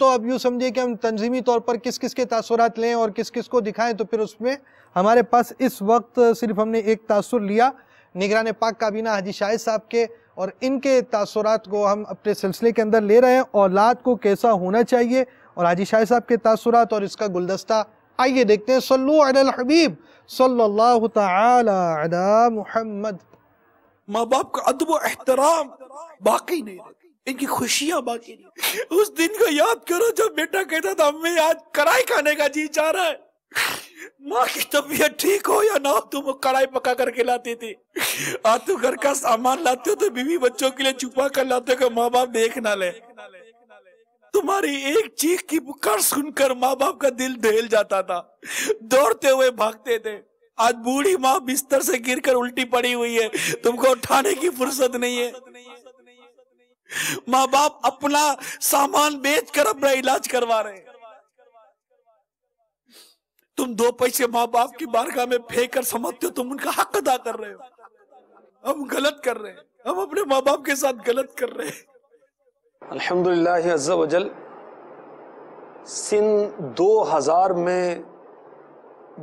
اب یوں سمجھے کہ ہم تنظیمی طور پر کس کس کے تاثرات لیں اور کس کس کو دکھائیں، تو پھر اس میں ہمارے پاس اس وقت صرف ہم نے ایک تاثر لیا نگران پاک کابینہ حاجی شاہد صاحب کے، اور ان کے تاثرات کو ہم اپنے سلسلے کے اندر لے رہے ہیں. اولاد کو کیسا ہونا چاہیے اور حاجی شاہد صاحب کے تاثرات اور اس کا گلدستہ. آئیے دیکھتے ہیں. صلو علی الحبیب صلی اللہ تعالی علی محمد. ماں باپ کا ادب و احترام باقی نہیں رہتی، ان کی خوشیاں باقی نہیں. اس دن کو یاد کرو جب بیٹا کہتا تھا امی آج کڑھائی کھانے کا جی چاہ رہا ہے. ماں کی طبیعت ٹھیک ہو یا نہ ہو تم وہ کڑھائی پکا کر کے لاتی تھی. آج تو گھر کا سامان لاتے ہو تو بیوی بچوں کے لیے چھپا کر لاتے ہو کہ ماں باپ دیکھ نہ لے. تمہاری ایک چیخ کی پکار سن کر ماں باپ کا دل دہل جاتا تھا، دوڑتے ہوئے بھاگتے تھے. آج بوڑھی ماں بستر سے گر کر الٹی پڑی ہوئی ہے، تم کو اٹھانے کی فرصت نہیں ہے. ماں باپ اپنا سامان بیچ کر اپنا علاج کروا رہے ہیں. تم 2 پیسے ماں باپ کی بارگاہ میں پھینک کر سمجھتے ہو تم ان کا حق ادا کر رہے ہو. ہم غلط کر رہے ہیں، ہم اپنے ماں باپ کے ساتھ غلط کر رہے ہیں. الحمدللہ عز و جل سن 2000 میں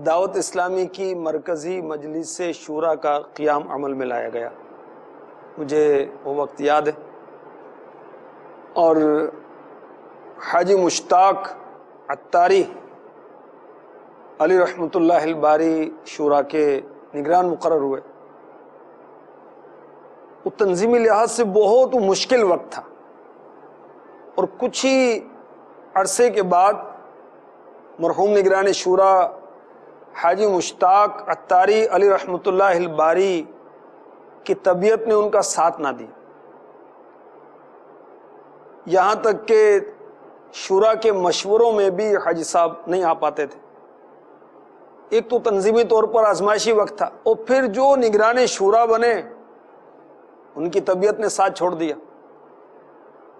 دعوت اسلامی کی مرکزی مجلس شورا کا قیام عمل میں لایا گیا. مجھے وہ وقت یاد ہے، اور حاجی مشتاق اتاری علی رحمۃ اللہ الباری شورا کے نگران مقرر ہوئے. وہ تنظیمی لحاظ سے بہت مشکل وقت تھا، اور کچھ ہی عرصے کے بعد مرحوم نگران شورا حاجی مشتاق اتاری علی رحمۃ اللہ الباری کی طبیعت نے ان کا ساتھ نہ دیا. یہاں تک کہ شورا کے مشوروں میں بھی حاجی صاحب نہیں آ پاتے تھے. ایک تو تنظیمی طور پر آزمائشی وقت تھا، اور پھر جو نگران شورا بنے ان کی طبیعت نے ساتھ چھوڑ دیا.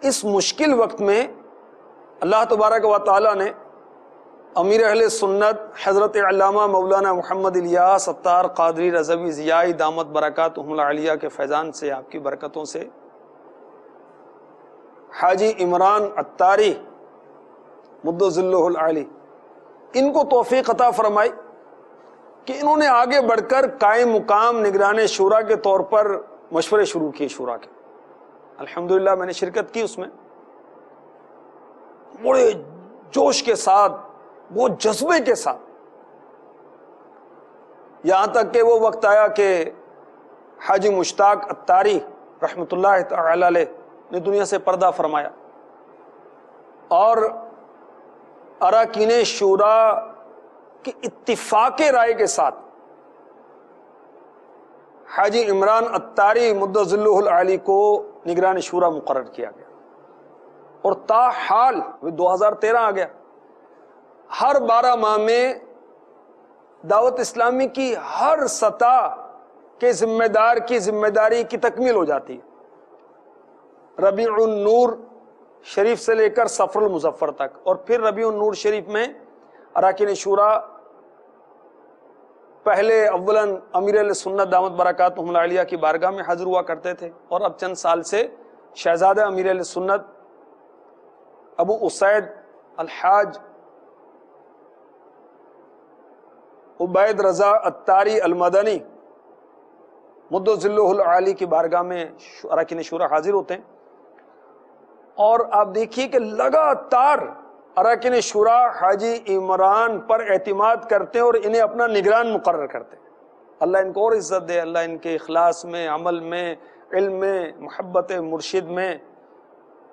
اس مشکل وقت میں اللہ تبارک و تعالی نے امیر اہل سنت حضرت علامہ مولانا محمد الیاس اتار قادری رضوی ضیائی دامت برکاتہم العالیہ کے فیضان سے، آپ کی برکتوں سے، حاجی عمران اتاری مد ظلہ العالی ان کو توفیق عطا فرمائی کہ انہوں نے آگے بڑھ کر قائم مقام نگران شورا کے طور پر مشورے شروع کیے شورا کے. الحمدللہ میں نے شرکت کی اس میں، بڑے جوش کے ساتھ، بہت جذبے کے ساتھ. یہاں تک کہ وہ وقت آیا کہ حاجی مشتاق اتاری رحمۃ اللہ تعالی علیہ نے دنیا سے پردہ فرمایا، اور اراکین شورا کی اتفاق رائے کے ساتھ حاجی عمران اتاری مد ظلہ العالی کو نگران شورا مقرر کیا گیا. اور تاحال 2013 آ گیا. ہر 12 ماہ میں دعوت اسلامی کی ہر سطح کے ذمہ دار کی ذمہ داری کی تکمیل ہو جاتی ہے. ربیع النور شریف سے لے کر صفر المظفر تک، اور پھر ربیع النور شریف میں اراکین شورا پہلے اولاً امیر علیہ سنت دامت برکاتہم العالیہ کی بارگاہ میں حاضر ہوا کرتے تھے، اور اب چند سال سے شہزادہ امیر علیہ سنت ابو اسید الحاج عبید رضا اتاری المدنی مد ظلہ العالی کی بارگاہ میں اراکین شورا حاضر ہوتے ہیں. اور آپ دیکھیے کہ لگاتار اراکین شورا حاجی عمران پر اعتماد کرتے ہیں اور انہیں اپنا نگران مقرر کرتے ہیں. اللہ ان کو اور عزت دے، اللہ ان کے اخلاص میں، عمل میں، علم میں، محبت مرشد میں،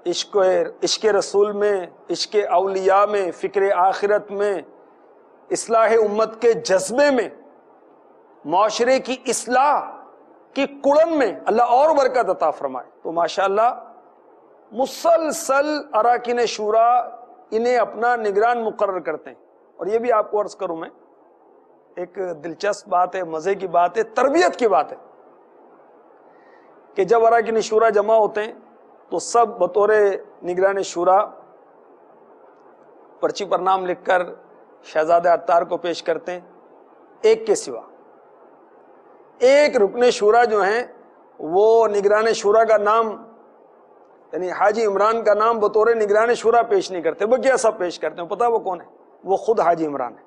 عشق رسول میں، عشق اولیاء میں، فکر آخرت میں، اصلاح امت کے جذبے میں، معاشرے کی اصلاح کی کڑن میں اللہ اور برکت عطا فرمائے۔ تو ماشاءاللہ مسلسل اراکین شورا انہیں اپنا نگران مقرر کرتے ہیں۔ اور یہ بھی آپ کو عرض کروں میں، ایک دلچسپ بات ہے، مزے کی بات ہے، تربیت کی بات ہے کہ جب اراکین شورا جمع ہوتے ہیں تو سب بطور نگران شورا پرچی پر نام لکھ کر شہزادہ عطار کو پیش کرتے ہیں، ایک کے سوا۔ ایک رکن شورا جو ہیں وہ نگران شورا کا نام یعنی حاجی عمران کا نام بطور نگران شورا پیش نہیں کرتے، بقیہ سب پیش کرتے ہیں۔ پتہ وہ کون ہے؟ وہ خود حاجی عمران ہے۔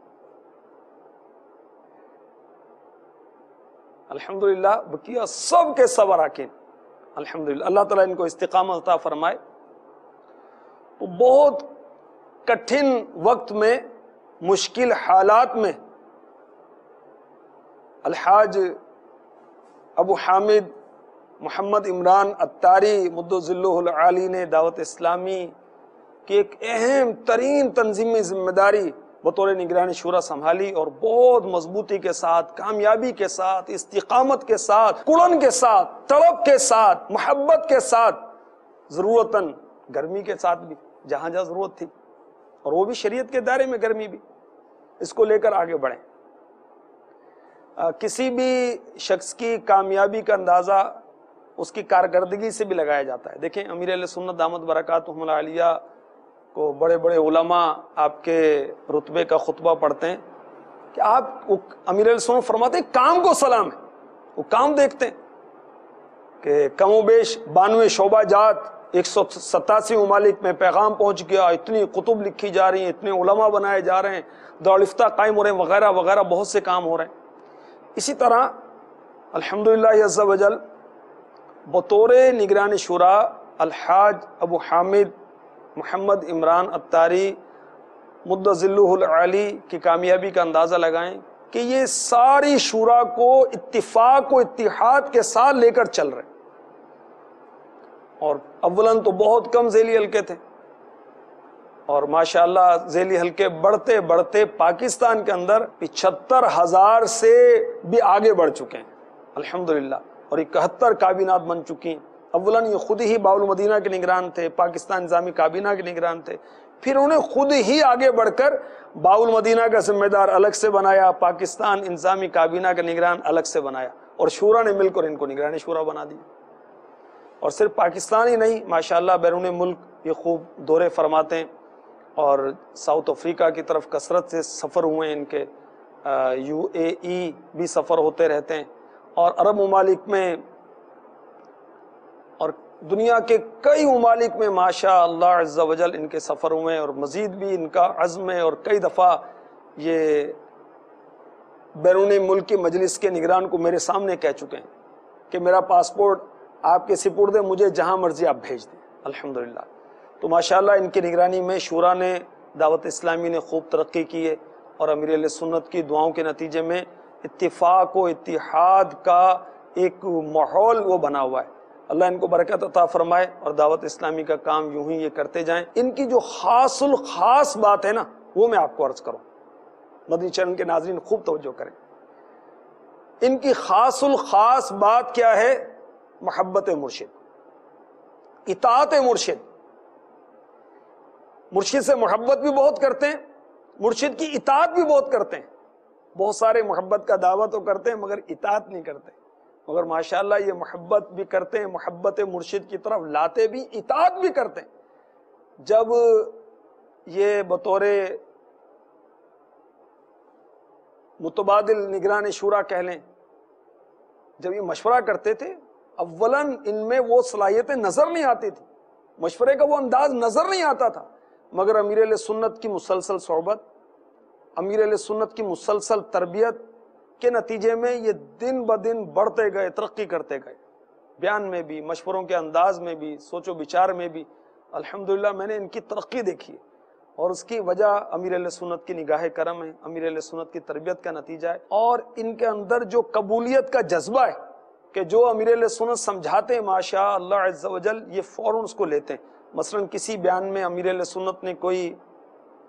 الحمدللہ بقیہ سب کے سب اراکین، الحمدللہ اللہ تعالیٰ ان کو استقامت عطا فرمائے۔ تو بہت کٹھن وقت میں، مشکل حالات میں الحاج ابو حامد محمد عمران عطاری مد ظلہ العالی نے دعوت اسلامی کی ایک اہم ترین تنظیمی ذمہ داری بطور نگران شورا سنبھالی، اور بہت مضبوطی کے ساتھ، کامیابی کے ساتھ، استقامت کے ساتھ، کڑن کے ساتھ، تڑپ کے ساتھ، محبت کے ساتھ، ضرورتاً گرمی کے ساتھ بھی جہاں جہاں ضرورت تھی، اور وہ بھی شریعت کے دائرے میں گرمی بھی، اس کو لے کر آگے بڑھیں۔ کسی بھی شخص کی کامیابی کا اندازہ اس کی کارکردگی سے بھی لگایا جاتا ہے۔ دیکھیں امیر اہل سنت دامت برکاتہم العالیہ کو بڑے بڑے علماء آپ کے رتبے کا خطبہ پڑھتے ہیں کہ آپ امیر اہل سنت فرماتے ہیں کام کو سلام ہے، وہ کام دیکھتے ہیں کہ کم و بیش 92 شعبہ جات 187 ممالک میں پیغام پہنچ گیا، اتنی کتب لکھی جا رہی ہیں، اتنے علماء بنائے جا رہے ہیں، دارالفتہ قائم ہو رہے ہیں، وغیرہ وغیرہ بہت سے کام ہو رہے ہیں۔ اسی طرح الحمدللہ عز و جل بطور نگران شورا الحاج ابو حامد محمد عمران عطاری مد ظلہ العالی کی کامیابی کا اندازہ لگائیں کہ یہ ساری شورا کو اتفاق و اتحاد کے ساتھ لے کر چل رہے، اور اولاً تو بہت کم ذیلی حلقے تھے، اور ماشاءاللہ ذیلی حلقے بڑھتے بڑھتے پاکستان کے اندر 75,000 سے بھی آگے بڑھ چکے ہیں الحمدللہ، اور 71 کابینات بن چکی ہیں۔ اولاً یہ خود ہی باول مدینہ کے نگران تھے، پاکستان نظامی کابینہ کے نگران تھے، پھر انہیں خود ہی آگے بڑھ کر باول مدینہ کا ذمہ دار الگ سے بنایا، پاکستان انتظامی کابینہ کا نگران الگ سے بنایا، اور شورا نے مل کر ان کو نگران شورا بنا دیا۔ اور صرف پاکستان ہی نہیں، ماشاءاللہ بیرون ملک یہ خوب دورے فرماتے ہیں، اور ساؤتھ افریقہ کی طرف کثرت سے سفر ہوئے ہیں ان کے، UAE بھی سفر ہوتے رہتے ہیں، اور عرب ممالک میں اور دنیا کے کئی ممالک میں ماشاء اللہ عز و جل ان کے سفر ہوئے ہیں، اور مزید بھی ان کا عزم ہے، اور کئی دفعہ یہ بیرون ملک کی مجلس کے نگران کو میرے سامنے کہہ چکے ہیں کہ میرا پاسپورٹ آپ کے سپرد ہے، مجھے جہاں مرضی آپ بھیج دیں الحمدللہ۔ تو ماشاءاللہ ان کی نگرانی میں شورا نے، دعوت اسلامی نے خوب ترقی کی ہے، اور امیر اہل سنت کی دعاؤں کے نتیجے میں اتفاق و اتحاد کا ایک ماحول وہ بنا ہوا ہے۔ اللہ ان کو برکت عطا فرمائے، اور دعوت اسلامی کا کام یوں ہی یہ کرتے جائیں۔ ان کی جو خاص الخاص بات ہے نا، وہ میں آپ کو عرض کروں، مدنی چینل کے ناظرین خوب توجہ کریں۔ ان کی خاص الخاص بات کیا ہے؟ محبت مرشد، اطاعت مرشد۔ مرشد سے محبت بھی بہت کرتے ہیں، مرشد کی اطاعت بھی بہت کرتے ہیں۔ بہت سارے محبت کا دعویٰ تو کرتے ہیں مگر اطاعت نہیں کرتے، مگر ماشاءاللہ یہ محبت بھی کرتے ہیں، محبت مرشد کی طرف لاتے بھی، اطاعت بھی کرتے ہیں۔ جب یہ بطور متبادل نگران شورا کہہ لیں، جب یہ مشورہ کرتے تھے، اولاً ان میں وہ صلاحیتیں نظر نہیں آتی تھی، مشورے کا وہ انداز نظر نہیں آتا تھا، مگر امیر اہل سنت کی مسلسل صحبت، امیر اہل سنت کی مسلسل تربیت کے نتیجے میں یہ دن بدن بڑھتے گئے، ترقی کرتے گئے، بیان میں بھی، مشوروں کے انداز میں بھی، سوچ و بچار میں بھی۔ الحمدللہ میں نے ان کی ترقی دیکھی ہے، اور اس کی وجہ امیر اہل سنت کی نگاہ کرم ہے، امیر اہل سنت کی تربیت کا نتیجہ ہے، اور ان کے اندر جو قبولیت کا جذبہ ہے کہ جو امیر اہل سنت سمجھاتے ہیں ماشاء اللہ عز و جل، یہ فوراً اس کو لیتے ہیں۔ مثلا کسی بیان میں امیر اہل سنت نے کوئی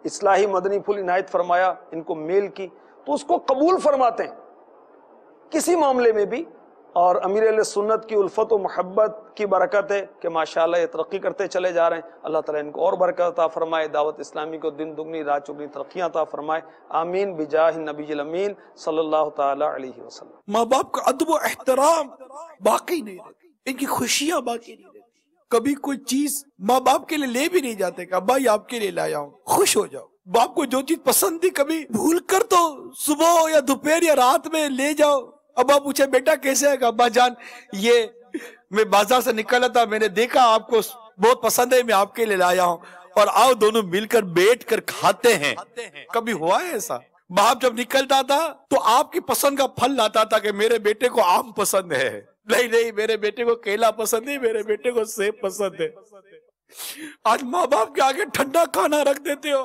اصلاحی مدنی پھول عنایت فرمایا، ان کو میل کی، تو اس کو قبول فرماتے ہیں۔ کسی معاملے میں بھی اور امیر اہل سنت کی الفت و محبت کی برکت ہے کہ ماشاءاللہ یہ ترقی کرتے چلے جا رہے ہیں. اللہ تعالیٰ ان کو اور برکت عطا فرمائے، دعوت اسلامی کو دن دگنی رات چگنی ترقیاں عطا فرمائے. آمین بجاہ النبی الامین صلی اللہ تعالی علیہ وسلم. ماں باپ کا ادب و احترام باقی نہیں رہتی، ان کی خوشیاں باقی نہیں رہتی. کبھی کوئی چیز ماں باپ کے لیے لے بھی نہیں جاتے کہ ابا یہ آپ کے لیے لایا ہوں، خوش ہو جاؤ. باپ کو جو چیز پسند تھی کبھی بھول کر تو صبح یا دوپہر یا رات میں لے جاؤ. ابا پوچھے بیٹا کیسے ہے؟ کہ ابا جان یہ میں بازار سے نکلا تھا، میں نے دیکھا آپ کو بہت پسند ہے، میں آپ کے لیے لایا ہوں، اور آؤ دونوں مل کر بیٹھ کر کھاتے ہیں. کبھی ہوا ہے ایسا؟ باپ جب نکلتا تھا تو آپ کی پسند کا پھل لاتا تھا کہ میرے بیٹے کو آم پسند ہے، نہیں میرے بیٹے کو کیلا پسند ہے، میرے بیٹے کو سیب پسند ہے. آج ماں باپ کے آگے ٹھنڈا کھانا رکھ دیتے ہو،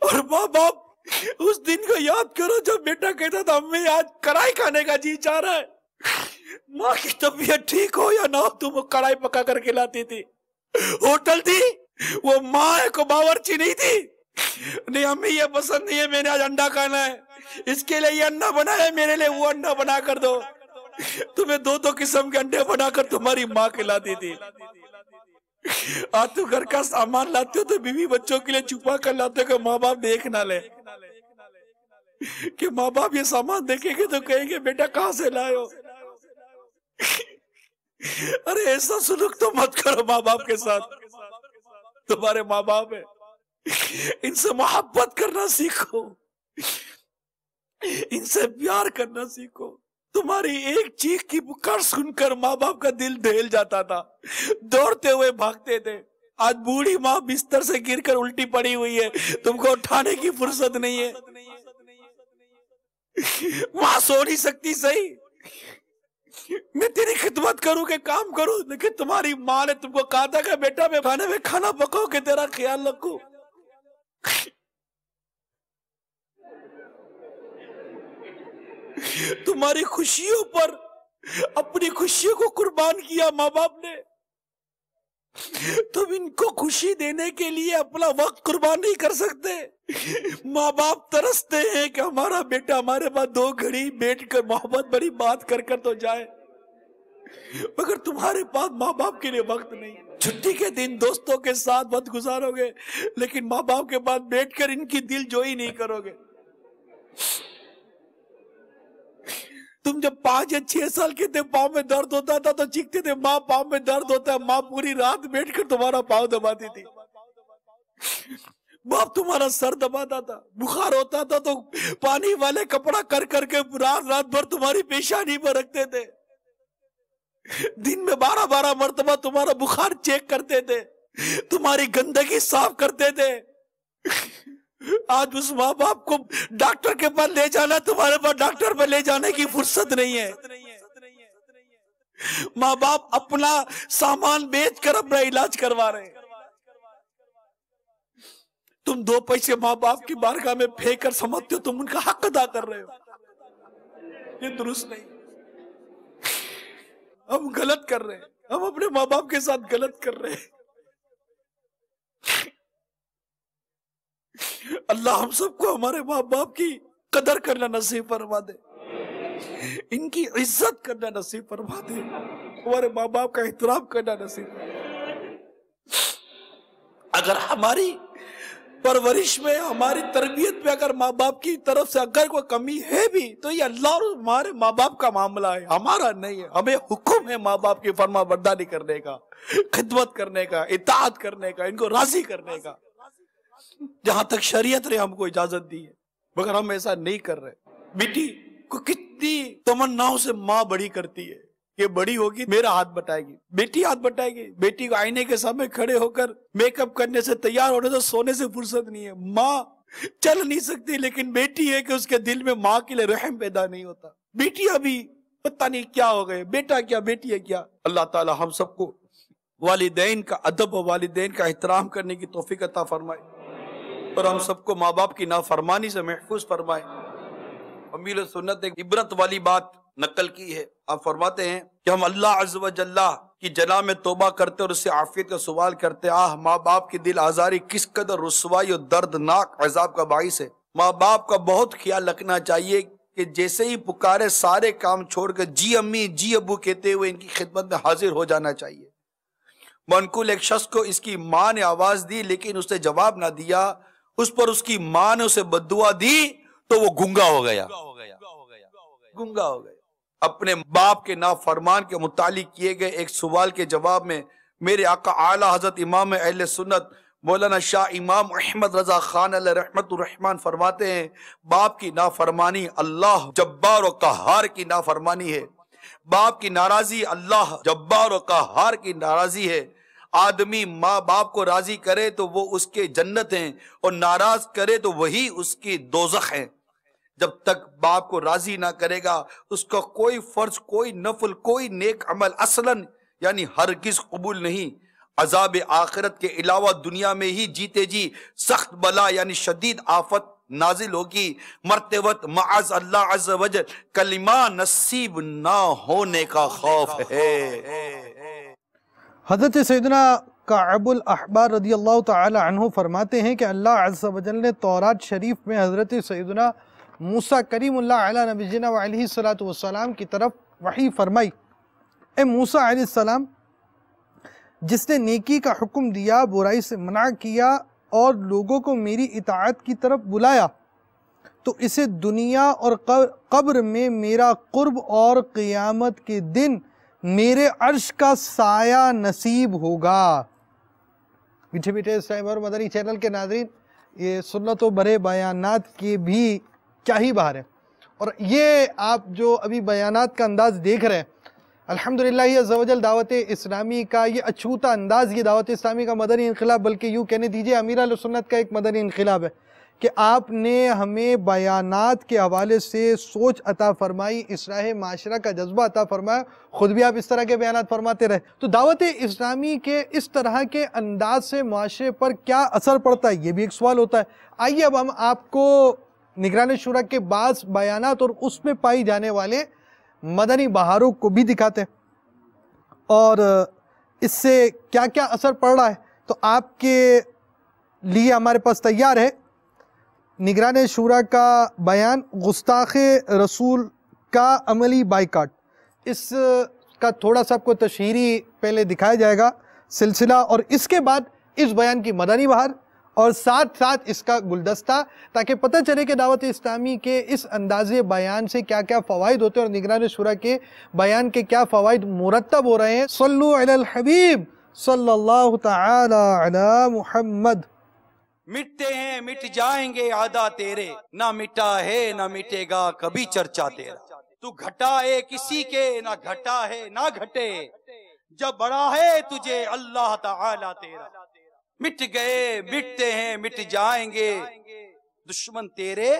اور ماں باپ اس دن کو یاد کرو جب بیٹا کہتا تھا امی آج کڑھائی کھانے کا جی چاہ رہا ہے. ماں کی طبیعت ٹھیک ہو یا نہ ہو تم کڑھائی پکا کر کھلاتی تھی. ہوٹل تھی، وہ ماں کو باورچی نہیں تھی. نہیں امی یہ پسند نہیں ہے، میں نے آج انڈا کھانا ہے، اس کے لیے یہ انڈا بنا ہے، میرے لیے وہ انڈا بنا کر دو. تمہیں دو قسم کے انڈے بنا کر تمہاری ماں کھلاتی تھی. آج تو گھر کا سامان لاتے ہو تو بیوی بچوں کے لیے چھپا کر لاتے ہو کہ ماں باپ دیکھ نہ لے، کہ ماں باپ یہ سامان دیکھیں گے تو کہیں گے بیٹا کہاں سے لائے ہو. ارے ایسا سلوک تو مت کرو ماں باپ کے ساتھ، تمہارے ماں باپ ہیں، ان سے محبت کرنا سیکھو، ان سے پیار کرنا سیکھو. تمہاری ایک چیخ کی پکار سن کر ماں باپ کا دل دہل جاتا تھا، دوڑتے ہوئے بھاگتے تھے. آج بوڑھی ماں بستر سے گر کر الٹی پڑی ہوئی ہے، تم کو اٹھانے کی فرصت نہیں ہے. ماں سو نہیں سکتی صحیح، میں تیری خدمت کروں کہ کام کروں، لیکن تمہاری ماں نے تم کو کہا تھا کہ بیٹا میں کھانے میں کھانا پکاؤ کہ تیرا خیال رکھوں. تمہاری خوشیوں پر اپنی خوشیوں کو قربان کیا ماں باپ نے. تم ان کو خوشی دینے کے لیے اپنا وقت قربان نہیں کر سکتے. ماں باپ ترستے ہیں کہ ہمارا بیٹا ہمارے پاس 2 گھڑی بیٹھ کر محبت بڑی بات کر کر تو جائے، مگر تمہارے پاس ماں باپ کے لیے وقت نہیں. چھٹی کے دن دوستوں کے ساتھ وقت گزارو گے، لیکن ماں باپ کے پاس بیٹھ کر ان کی دل جوئی نہیں کرو گے. تم جب 5 یا 6 سال کے تھے، پاؤں میں درد ہوتا تھا تو چیختے تھے ماں پاؤں میں درد ہوتا ہے. ماں پوری رات بیٹھ کر تمہارا پاؤں دباتی تھی. باپ تمہارا سر دباتا تھا. بخار ہوتا تھا تو پانی والے کپڑا کر کر کے رات بھر تمہاری پیشانی پر رکھتے تھے. دن میں 12 مرتبہ تمہارا بخار چیک کرتے تھے، تمہاری گندگی صاف کرتے تھے. آج اس ماں باپ کو ڈاکٹر کے پاس لے جانا، تمہارے پاس ڈاکٹر پہ لے جانے کی فرصت نہیں ہے. ماں باپ اپنا سامان بیچ کر اپنا علاج کروا رہے ہیں. تم 2 پیسے ماں باپ کی بارگاہ میں پھینک کر سمجھتے ہو تم ان کا حق ادا کر رہے ہو. یہ درست نہیں. ہم غلط کر رہے ہیں، ہم اپنے ماں باپ کے ساتھ غلط کر رہے ہیں. اللہ ہم سب کو ہمارے ماں باپ کی قدر کرنا نصیب فرما دے، ان کی عزت کرنا نصیب فرما دے، ہمارے ماں باپ کا احترام کرنا نصیب فرما دے. اگر ہماری پرورش میں، ہماری تربیت میں اگر ماں باپ کی طرف سے اگر کوئی کمی ہے بھی تو یہ اللہ اور ہمارے ماں باپ کا معاملہ ہے، ہمارا نہیں ہے. ہمیں حکم ہے ماں باپ کی فرما برداری کرنے کا، خدمت کرنے کا، اطاعت کرنے کا، ان کو راضی کرنے کا، جہاں تک شریعت نے ہم کو اجازت دی ہے، مگر ہم ایسا نہیں کر رہے. بیٹی کو کتنی تمناؤں سے ماں بڑی کرتی ہے، یہ بڑی ہوگی میرا ہاتھ بٹائے گی، بیٹی ہاتھ بٹائے گی. بیٹی کو آئینے کے سامنے کھڑے ہو کر میک اپ کرنے سے، تیار ہونے سے، سونے سے فرصت نہیں ہے. ماں چل نہیں سکتی، لیکن بیٹی ہے کہ اس کے دل میں ماں کے لیے رحم پیدا نہیں ہوتا. بیٹی ابھی پتہ نہیں کیا ہو گئے، بیٹا کیا بیٹی ہے کیا. اللہ تعالی ہم سب کو والدین کا ادب و والدین کا احترام کرنے کی توفیق عطا فرمائے، اور ہم سب کو ماں باپ کی نافرمانی سے محفوظ فرمائے. امیر سنت نے ایک عبرت والی بات نقل کی ہے. آپ فرماتے ہیں کہ ہم اللہ عز و جل کی جناب میں توبہ کرتے اور اس سے عافیت کا سوال کرتے. ماں باپ کی دل آزاری کس قدر رسوائی اور دردناک عذاب کا باعث ہے. ماں باپ کا بہت خیال رکھنا چاہیے کہ جیسے ہی پکارے سارے کام چھوڑ کر جی امی جی ابو کہتے ہوئے ان کی خدمت میں حاضر ہو جانا چاہیے۔ منقول ایک شخص کو اس کی ماں نے آواز دی لیکن اس نے جواب نہ دیا، اس پر اس کی ماں نے اسے بددعا دی تو وہ گنگا ہو گیا، گنگا ہو گیا۔ اپنے باپ کے نافرمان کے متعلق کیے گئے ایک سوال کے جواب میں میرے آقا اعلیٰ حضرت امام اہل سنت مولانا شاہ امام احمد رضا خان علیہ رحمت الرحمن فرماتے ہیں، باپ کی نافرمانی اللہ جبار و قہار کی نافرمانی ہے، باپ کی ناراضی اللہ جبار و قہار کی ناراضی ہے۔ آدمی ماں باپ کو راضی کرے تو وہ اس کے جنت ہیں اور ناراض کرے تو وہی اس کی دوزخ ہیں۔ جب تک باپ کو راضی نہ کرے گا اس کا کوئی فرض، کوئی نفل، کوئی نیک عمل اصلاً یعنی ہرگز قبول نہیں۔ عذاب آخرت کے علاوہ دنیا میں ہی جیتے جی سخت بلا یعنی شدید آفت نازل ہوگی، مرتے وقت معاذ اللہ عز وجل کلمہ نصیب نہ ہونے کا خوف ہے۔ حضرت سیدنا کعب الاحبار رضی اللہ تعالی عنہ فرماتے ہیں کہ اللہ عز و جل نے تورات شریف میں حضرت سیدنا موسیٰ کریم اللہ علیہ نبینا و علیہ السلام کی طرف وحی فرمائی، اے موسیٰ علیہ السلام، جس نے نیکی کا حکم دیا، برائی سے منع کیا اور لوگوں کو میری اطاعت کی طرف بلایا تو اسے دنیا اور قبر میں میرا قرب اور قیامت کے دن میرے عرش کا سایہ نصیب ہوگا۔ میٹھے میٹھے اسلام اور مدنی چینل کے ناظرین، یہ سنت و برے بیانات کی بھی کیا ہی بہار ہے، اور یہ آپ جو ابھی بیانات کا انداز دیکھ رہے ہیں، الحمدللہ یہ عز و جل دعوت اسلامی کا یہ اچھوتا انداز، یہ دعوت اسلامی کا مدنی انقلاب، بلکہ یوں کہنے دیجئے امیر اہل سنت کا ایک مدنی انقلاب ہے کہ آپ نے ہمیں بیانات کے حوالے سے سوچ عطا فرمائی، اصلاح معاشرہ کا جذبہ عطا فرمایا، خود بھی آپ اس طرح کے بیانات فرماتے رہے۔ تو دعوت اسلامی کے اس طرح کے انداز سے معاشرے پر کیا اثر پڑتا ہے، یہ بھی ایک سوال ہوتا ہے۔ آئیے اب ہم آپ کو نگران شورا کے بعض بیانات اور اس میں پائی جانے والے مدنی بہاروں کو بھی دکھاتے ہیں اور اس سے کیا کیا اثر پڑ رہا ہے۔ تو آپ کے لیے ہمارے پاس تیار ہے نگران شورا کا بیان گستاخ رسول کا عملی بائیکاٹ۔ اس کا تھوڑا سا آپ کو تشہیری پہلے دکھایا جائے گا سلسلہ، اور اس کے بعد اس بیان کی مدنی بہار اور ساتھ ساتھ اس کا گلدستہ، تاکہ پتہ چلے کہ دعوت اسلامی کے اس انداز بیان سے کیا کیا فوائد ہوتے ہیں اور نگران شورا کے بیان کے کیا فوائد مرتب ہو رہے ہیں۔ صلو علی الحبیب صلی اللہ تعالی علی محمد۔ مٹتے ہیں مٹ جائیں گے عہدہ تیرے، نہ مٹا ہے نہ مٹے گا کبھی چرچا تیرا، تو گھٹا ہے کسی کے نہ گھٹا ہے نہ گھٹے، جب بڑا ہے تجھے اللہ تعالی تیرا، مٹ گئے مٹتے ہیں مٹ جائیں گے دشمن تیرے،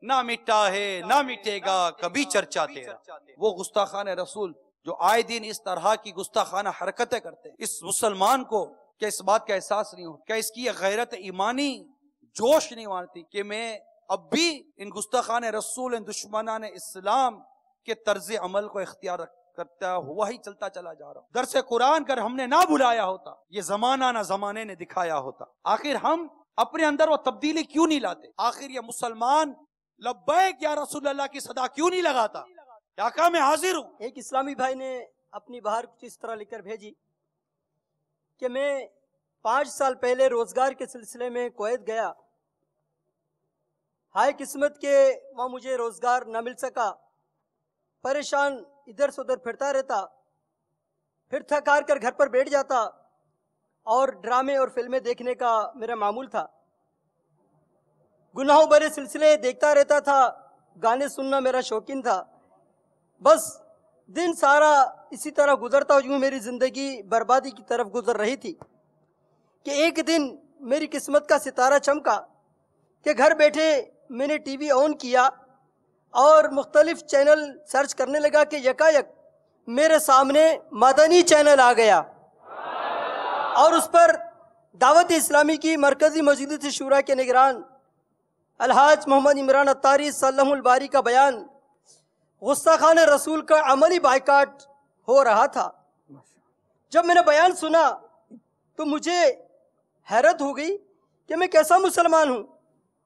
نہ مٹا ہے نہ مٹے گا کبھی چرچا تیرا۔ وہ گستاخان رسول جو آئے دن اس طرح کی گستاخانہ حرکتیں کرتے ہیں، اس مسلمان کو کیا اس بات کا احساس نہیں ہو، کیا اس کی غیرت ایمانی جوش نہیں مارتی کہ میں اب بھی ان گستاخان رسول، ان دشمنان اسلام کے طرز عمل کو اختیار کرتا ہوا ہی چلتا چلا جا رہا ہوں۔ درس قرآن کر ہم نے نہ بلایا ہوتا، یہ زمانہ نہ زمانے نے دکھایا ہوتا، آخر ہم اپنے اندر وہ تبدیلی کیوں نہیں لاتے؟ آخر یہ مسلمان لبیک یا رسول اللہ کی صدا کیوں نہیں لگاتا؟ آقا میں حاضر ہوں۔ ایک اسلامی بھائی نے اپنی بہار کچھ اس طرح لکھ کر بھیجی کہ میں 5 سال پہلے روزگار کے سلسلے میں کویت گیا، ہائے قسمت کے وہاں مجھے روزگار نہ مل سکا، پریشان ادھر سے ادھر پھرتا رہتا، پھر تھک ہار کر گھر پر بیٹھ جاتا اور ڈرامے اور فلمیں دیکھنے کا میرا معمول تھا، گناہوں بھرے سلسلے دیکھتا رہتا تھا، گانے سننا میرا شوقین تھا، بس دن سارا اسی طرح گزرتا، یوں میری زندگی بربادی کی طرف گزر رہی تھی کہ ایک دن میری قسمت کا ستارہ چمکا کہ گھر بیٹھے میں نے ٹی وی آن کیا اور مختلف چینل سرچ کرنے لگا کہ یکایک میرے سامنے مدنی چینل آ گیا اور اس پر دعوت اسلامی کی مرکزی مجلس شورا کے نگران الحاج محمد عمران اتاری صلی اللہ الباری کا بیان گستاخان رسول کا عملی بائیکاٹ ہو رہا تھا۔ جب میں نے بیان سنا تو مجھے حیرت ہو گئی کہ میں کیسا مسلمان ہوں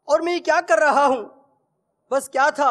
اور میں یہ کیا کر رہا ہوں۔ بس کیا تھا،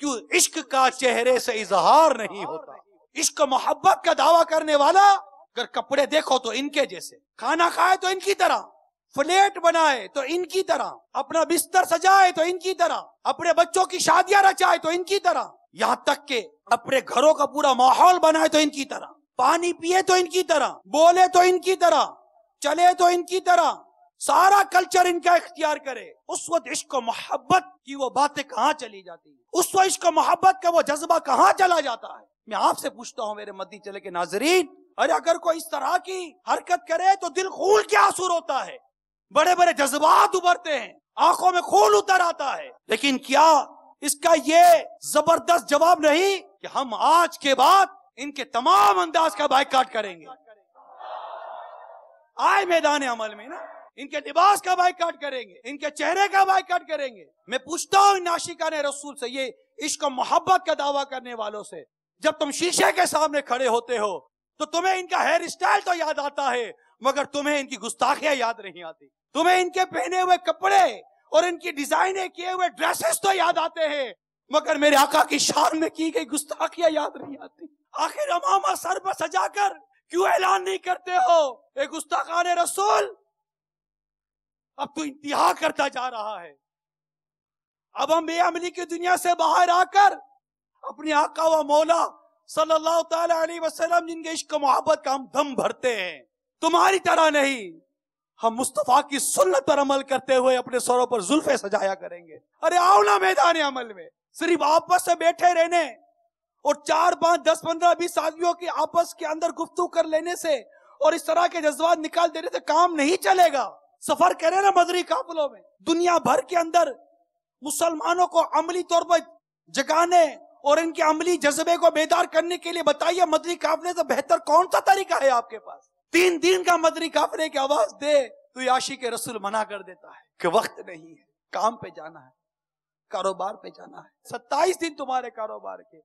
کیوں عشق کا چہرے سے اظہار نہیں ہوتا؟ عشق محبت کا دعویٰ کرنے والا اگر کپڑے دیکھو تو ان کے جیسے، کھانا کھائے تو ان کی طرح، فلیٹ بنائے تو ان کی طرح، اپنا بستر سجائے تو ان کی طرح، اپنے بچوں کی شادیاں رچائے تو ان کی طرح، یہاں تک کہ اپنے گھروں کا پورا ماحول بنائے تو ان کی طرح، پانی پیے تو ان کی طرح، بولے تو ان کی طرح، چلے تو ان کی طرح، سارا کلچر ان کا اختیار کرے، اس وقت عشق و محبت کی وہ باتیں کہاں چلی جاتی ہیں؟ اس وقت عشق و محبت کا وہ جذبہ کہاں چلا جاتا ہے؟ میں آپ سے پوچھتا ہوں میرے مدنی چلے کے ناظرین، ارے اگر کوئی اس طرح کی حرکت کرے تو دل خون کے آنسو ہوتا ہے، بڑے بڑے جذبات ابھرتے ہیں، آنکھوں میں خون اتر آتا ہے، لیکن کیا اس کا یہ زبردست جواب نہیں کہ ہم آج کے بعد ان کے تمام انداز کا بائیکاٹ کریں گے؟ آئے میدان عمل میں نا، ان کے لباس کا بائیکاٹ کریں گے، ان کے چہرے کا بائیکاٹ کریں گے۔ میں پوچھتا ہوں ان عاشقان رسول سے، یہ عشق و محبت کا دعویٰ کرنے والوں سے، جب تم شیشے کے سامنے کھڑے ہوتے ہو تو تمہیں ان کا ہیئر اسٹائل تو یاد آتا ہے، مگر تمہیں ان کی گستاخیاں یاد نہیں آتی، تمہیں ان کے پہنے ہوئے کپڑے اور ان کی ڈیزائنیں کیے ہوئے ڈریسز تو یاد آتے ہیں، مگر میرے آقا کی شان میں کی گئی گستاخیاں یاد نہیں آتی۔ آخر امامہ سر پر سجا کر کیوں اعلان نہیں کرتے ہو اے گستاخان رسول؟ اب تو انتہا کرتا جا رہا ہے۔ اب ہم بے عملی کی دنیا سے باہر آ کر اپنے آقا و مولا صلی اللہ تعالی علیہ وسلم جن کے عشق و محبت کا ہم دم بھرتے ہیں، تمہاری طرح نہیں، ہم مصطفیٰ کی سنت پر عمل کرتے ہوئے اپنے سروں پر زلفیں سجایا کریں گے۔ ارے آؤ نا میدان عمل میں، صرف آپس سے بیٹھے رہنے اور 4 5 10 15 20 آدمیوں کی آپس کے اندر گفتگو کر لینے سے اور اس طرح کے جذبات نکال دینے سے کام نہیں چلے گا۔ سفر کرے نا مدنی قافلوں میں، دنیا بھر کے اندر مسلمانوں کو عملی طور پر جگانے اور ان کے عملی جذبے کو بیدار کرنے کے لیے بتائیے مدنی قافلے سے بہتر کون سا طریقہ ہے آپ کے پاس؟ 3 دن کا مدنی قافلے کی آواز دے تو یہ عاشق رسول منع کر دیتا ہے کہ وقت نہیں ہے، کام پہ جانا ہے، کاروبار پہ جانا ہے، 27 دن تمہارے کاروبار کے،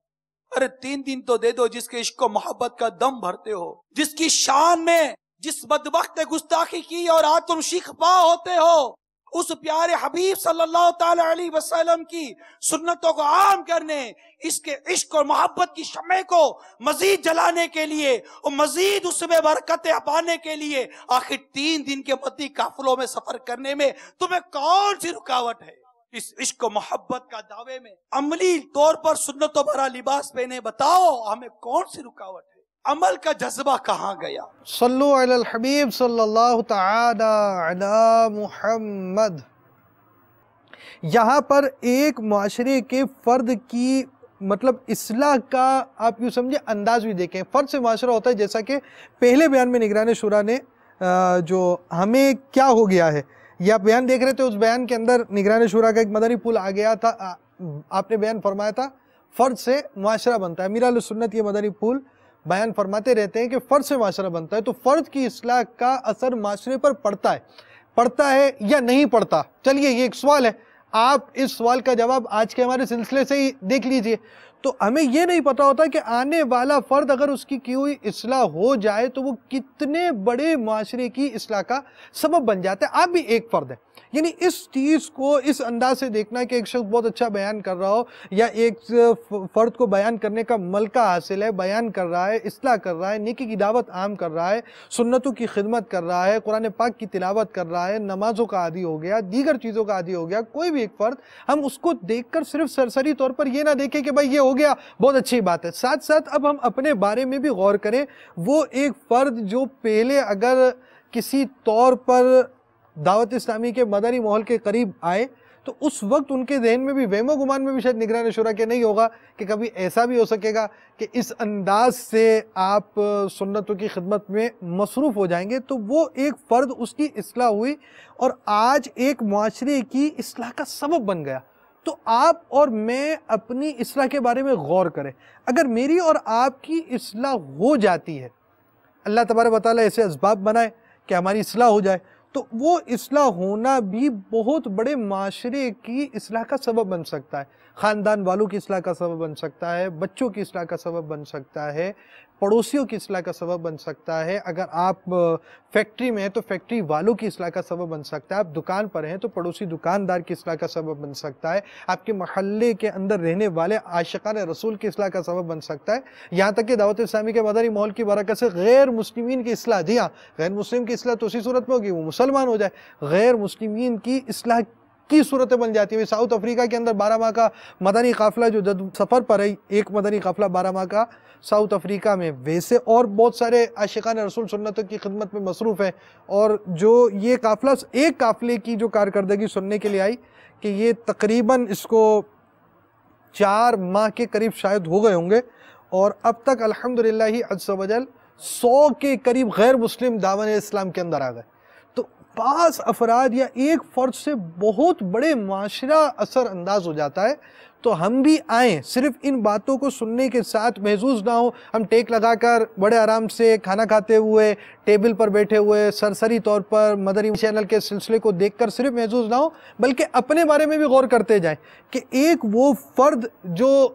ارے 3 دن تو دے دو جس کے عشق و محبت کا دم بھرتے ہو، جس کی شان میں جس بدبخت نے گستاخی کی اور آج تم شیخ پا ہوتے ہو، اس پیارے حبیب صلی اللہ تعالی علیہ وسلم کی سنتوں کو عام کرنے، اس کے عشق اور محبت کی شمع کو مزید جلانے کے لیے اور مزید اس میں برکتیں پانے کے لیے آخر 3 دن کے مدنی قافلوں میں سفر کرنے میں تمہیں کون سی رکاوٹ ہے؟ اس عشق و محبت کا دعوے میں عملی طور پر سنتوں بھرا لباس پہنے، بتاؤ ہمیں کون سی رکاوٹ ہے؟ عمل کا جذبہ کہاں گیا؟ صلو علی الحبیب صلی اللہ تعالی علی محمد۔ یہاں پر ایک معاشرے کے فرد کی مطلب اصلاح کا آپ یوں سمجھے انداز بھی دیکھیں۔ فرد سے معاشرہ ہوتا ہے، جیسا کہ پہلے بیان میں نگران شورا نے جو ہمیں کیا ہو گیا ہے یہ آپ بیان دیکھ رہے تھے، اس بیان کے اندر نگران شورا کا ایک مدنی پھول آ گیا تھا، آپ نے بیان فرمایا تھا فرد سے معاشرہ بنتا ہے۔ امیر اہل سنت یہ مدنی پھول بیان فرماتے رہتے ہیں کہ فرد سے معاشرہ بنتا ہے، تو فرد کی اصلاح کا اثر معاشرے پر پڑتا ہے یا نہیں پڑتا؟ چلیے یہ ایک سوال ہے، آپ اس سوال کا جواب آج کے ہمارے سلسلے سے ہی دیکھ لیجئے۔ تو ہمیں یہ نہیں پتا ہوتا کہ آنے والا فرد اگر اس کی ہوئی اصلاح ہو جائے تو وہ کتنے بڑے معاشرے کی اصلاح کا سبب بن جاتا ہے۔ آپ بھی ایک فرد ہیں، یعنی اس چیز کو اس انداز سے دیکھنا کہ ایک شخص بہت اچھا بیان کر رہا ہو یا ایک فرد کو بیان کرنے کا ملکہ حاصل ہے، بیان کر رہا ہے، اصلاح کر رہا ہے، نیکی کی دعوت عام کر رہا ہے، سنتوں کی خدمت کر رہا ہے، قرآن پاک کی تلاوت کر رہا ہے، نمازوں کا عادی ہو گیا، دیگر چیزوں کا عادی ہو گیا، کوئی بھی ایک فرد، ہم اس کو دیکھ کر صرف سرسری طور پر یہ نہ دیکھیں کہ بھائی یہ ہو گیا بہت اچھی بات ہے، ساتھ ساتھ اب ہم اپنے بارے میں بھی غور کریں۔ وہ ایک فرد جو پہلے اگر کسی طور پر دعوت اسلامی کے مدنی ماحول کے قریب آئے تو اس وقت ان کے ذہن میں بھی وہم و گمان میں بھی شاید نگران شورا کے نہیں ہوگا کہ کبھی ایسا بھی ہو سکے گا کہ اس انداز سے آپ سنتوں کی خدمت میں مصروف ہو جائیں گے۔ تو وہ ایک فرد، اس کی اصلاح ہوئی اور آج ایک معاشرے کی اصلاح کا سبب بن گیا۔ تو آپ اور میں اپنی اصلاح کے بارے میں غور کریں۔ اگر میری اور آپ کی اصلاح ہو جاتی ہے، اللہ تبارک و تعالیٰ ایسے اسباب بنائے کہ ہماری اصلاح ہو جائے، تو وہ اصلاح ہونا بھی بہت بڑے معاشرے کی اصلاح کا سبب بن سکتا ہے، خاندان والوں کی اصلاح کا سبب بن سکتا ہے، بچوں کی اصلاح کا سبب بن سکتا ہے، پڑوسیوں کی اصلاح کا سبب بن سکتا ہے، اگر آپ فیکٹری میں ہیں تو فیکٹری والوں کی اصلاح کا سبب بن سکتا ہے، آپ دکان پر ہیں تو پڑوسی دکاندار کی اصلاح کا سبب بن سکتا ہے، آپ کے محلے کے اندر رہنے والے عاشقان رسول کی اصلاح کا سبب بن سکتا ہے، یہاں تک کہ دعوت اسلامی کے مدنی ماحول کی برکت سے غیر مسلمین کی اصلاح، جی ہاں غیر مسلم کی اصلاح تو اسی صورت میں ہوگی وہ مسلمان ہو جائے، غیر مسلمین کی اصلاح کی صورتیں بن جاتی ہے۔ ساؤتھ افریقہ کے اندر 12 ماہ کا مدنی قافلہ جو سفر پر ہے، ایک مدنی قافلہ 12 ماہ کا ساؤتھ افریقہ میں، ویسے اور بہت سارے عاشقان رسول سنتوں کی خدمت میں مصروف ہیں، اور جو یہ قافلہ ایک قافلے کی جو کارکردگی سننے کے لیے آئی کہ یہ تقریباً اس کو 4 ماہ کے قریب شاید ہو گئے ہوں گے، اور اب تک الحمدللہ عز و جل 100 کے قریب غیر مسلم دامن اسلام کے اندر آ گئے۔ تو 5 افراد یا ایک فرد سے بہت بڑے معاشرہ اثر انداز ہو جاتا ہے۔ تو ہم بھی آئیں، صرف ان باتوں کو سننے کے ساتھ محظوظ نہ ہوں، ہم ٹیک لگا کر بڑے آرام سے کھانا کھاتے ہوئے ٹیبل پر بیٹھے ہوئے سرسری طور پر مدنی چینل کے سلسلے کو دیکھ کر صرف محظوظ نہ ہوں، بلکہ اپنے بارے میں بھی غور کرتے جائیں کہ ایک وہ فرد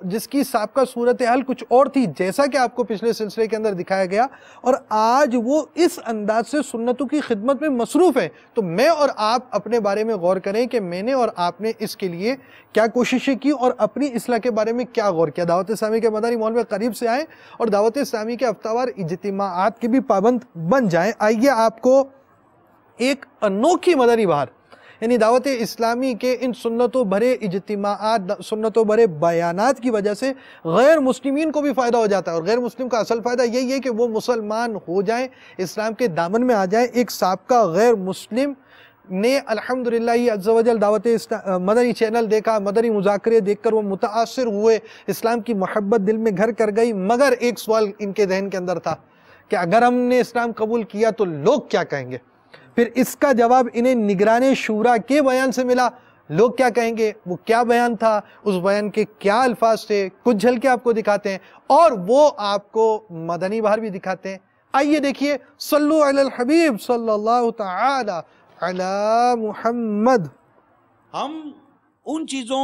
جس کی سابقہ صورتحال کچھ اور تھی، جیسا کہ آپ کو پچھلے سلسلے کے اندر دکھایا گیا، اور آج وہ اس انداز سے سنتوں کی خدمت میں مصروف ہے، تو میں اور آپ اپنے بارے میں غور کریں کہ میں نے اور آپ نے اس کے لیے کیا کوششیں کی اور اپنی اصلاح کے بارے میں کیا غور کیا۔ دعوت اسلامی کے مدنی ماحول میں قریب سے آئیں اور دعوت اسلامی کے ہفتہ وار اجتماعات کے بھی پابند بن جائیں۔ آئیے آپ کو ایک انوکھی مدنی بہار، یعنی دعوت اسلامی کے ان سنتوں بھرے اجتماعات، سنتوں بھرے بیانات کی وجہ سے غیر مسلمین کو بھی فائدہ ہو جاتا ہے، اور غیر مسلم کا اصل فائدہ یہی ہے کہ وہ مسلمان ہو جائیں، اسلام کے دامن میں آ جائیں۔ ایک سابقہ غیر مسلم نے الحمدللہ عز و جل دعوت مدنی چینل دیکھا، مدنی مذاکرے دیکھ کر وہ متاثر ہوئے، اسلام کی محبت دل میں گھر کر گئی، مگر ایک سوال ان کے ذہن کے اندر تھا کہ اگر ہم نے اسلام قبول کیا تو لوگ کیا کہیں گے؟ پھر اس کا جواب انہیں نگران شورا کے بیان سے ملا۔ لوگ کیا کہیں گے؟ وہ کیا بیان تھا، اس بیان کے کیا الفاظ تھے، کچھ جھلکے آپ کو دکھاتے ہیں، اور وہ آپ کو مدنی بہار بھی دکھاتے ہیں۔ آئیے دیکھیے، صلو علی الحبیب صلی اللہ تعالی علی محمد۔ ہم ان چیزوں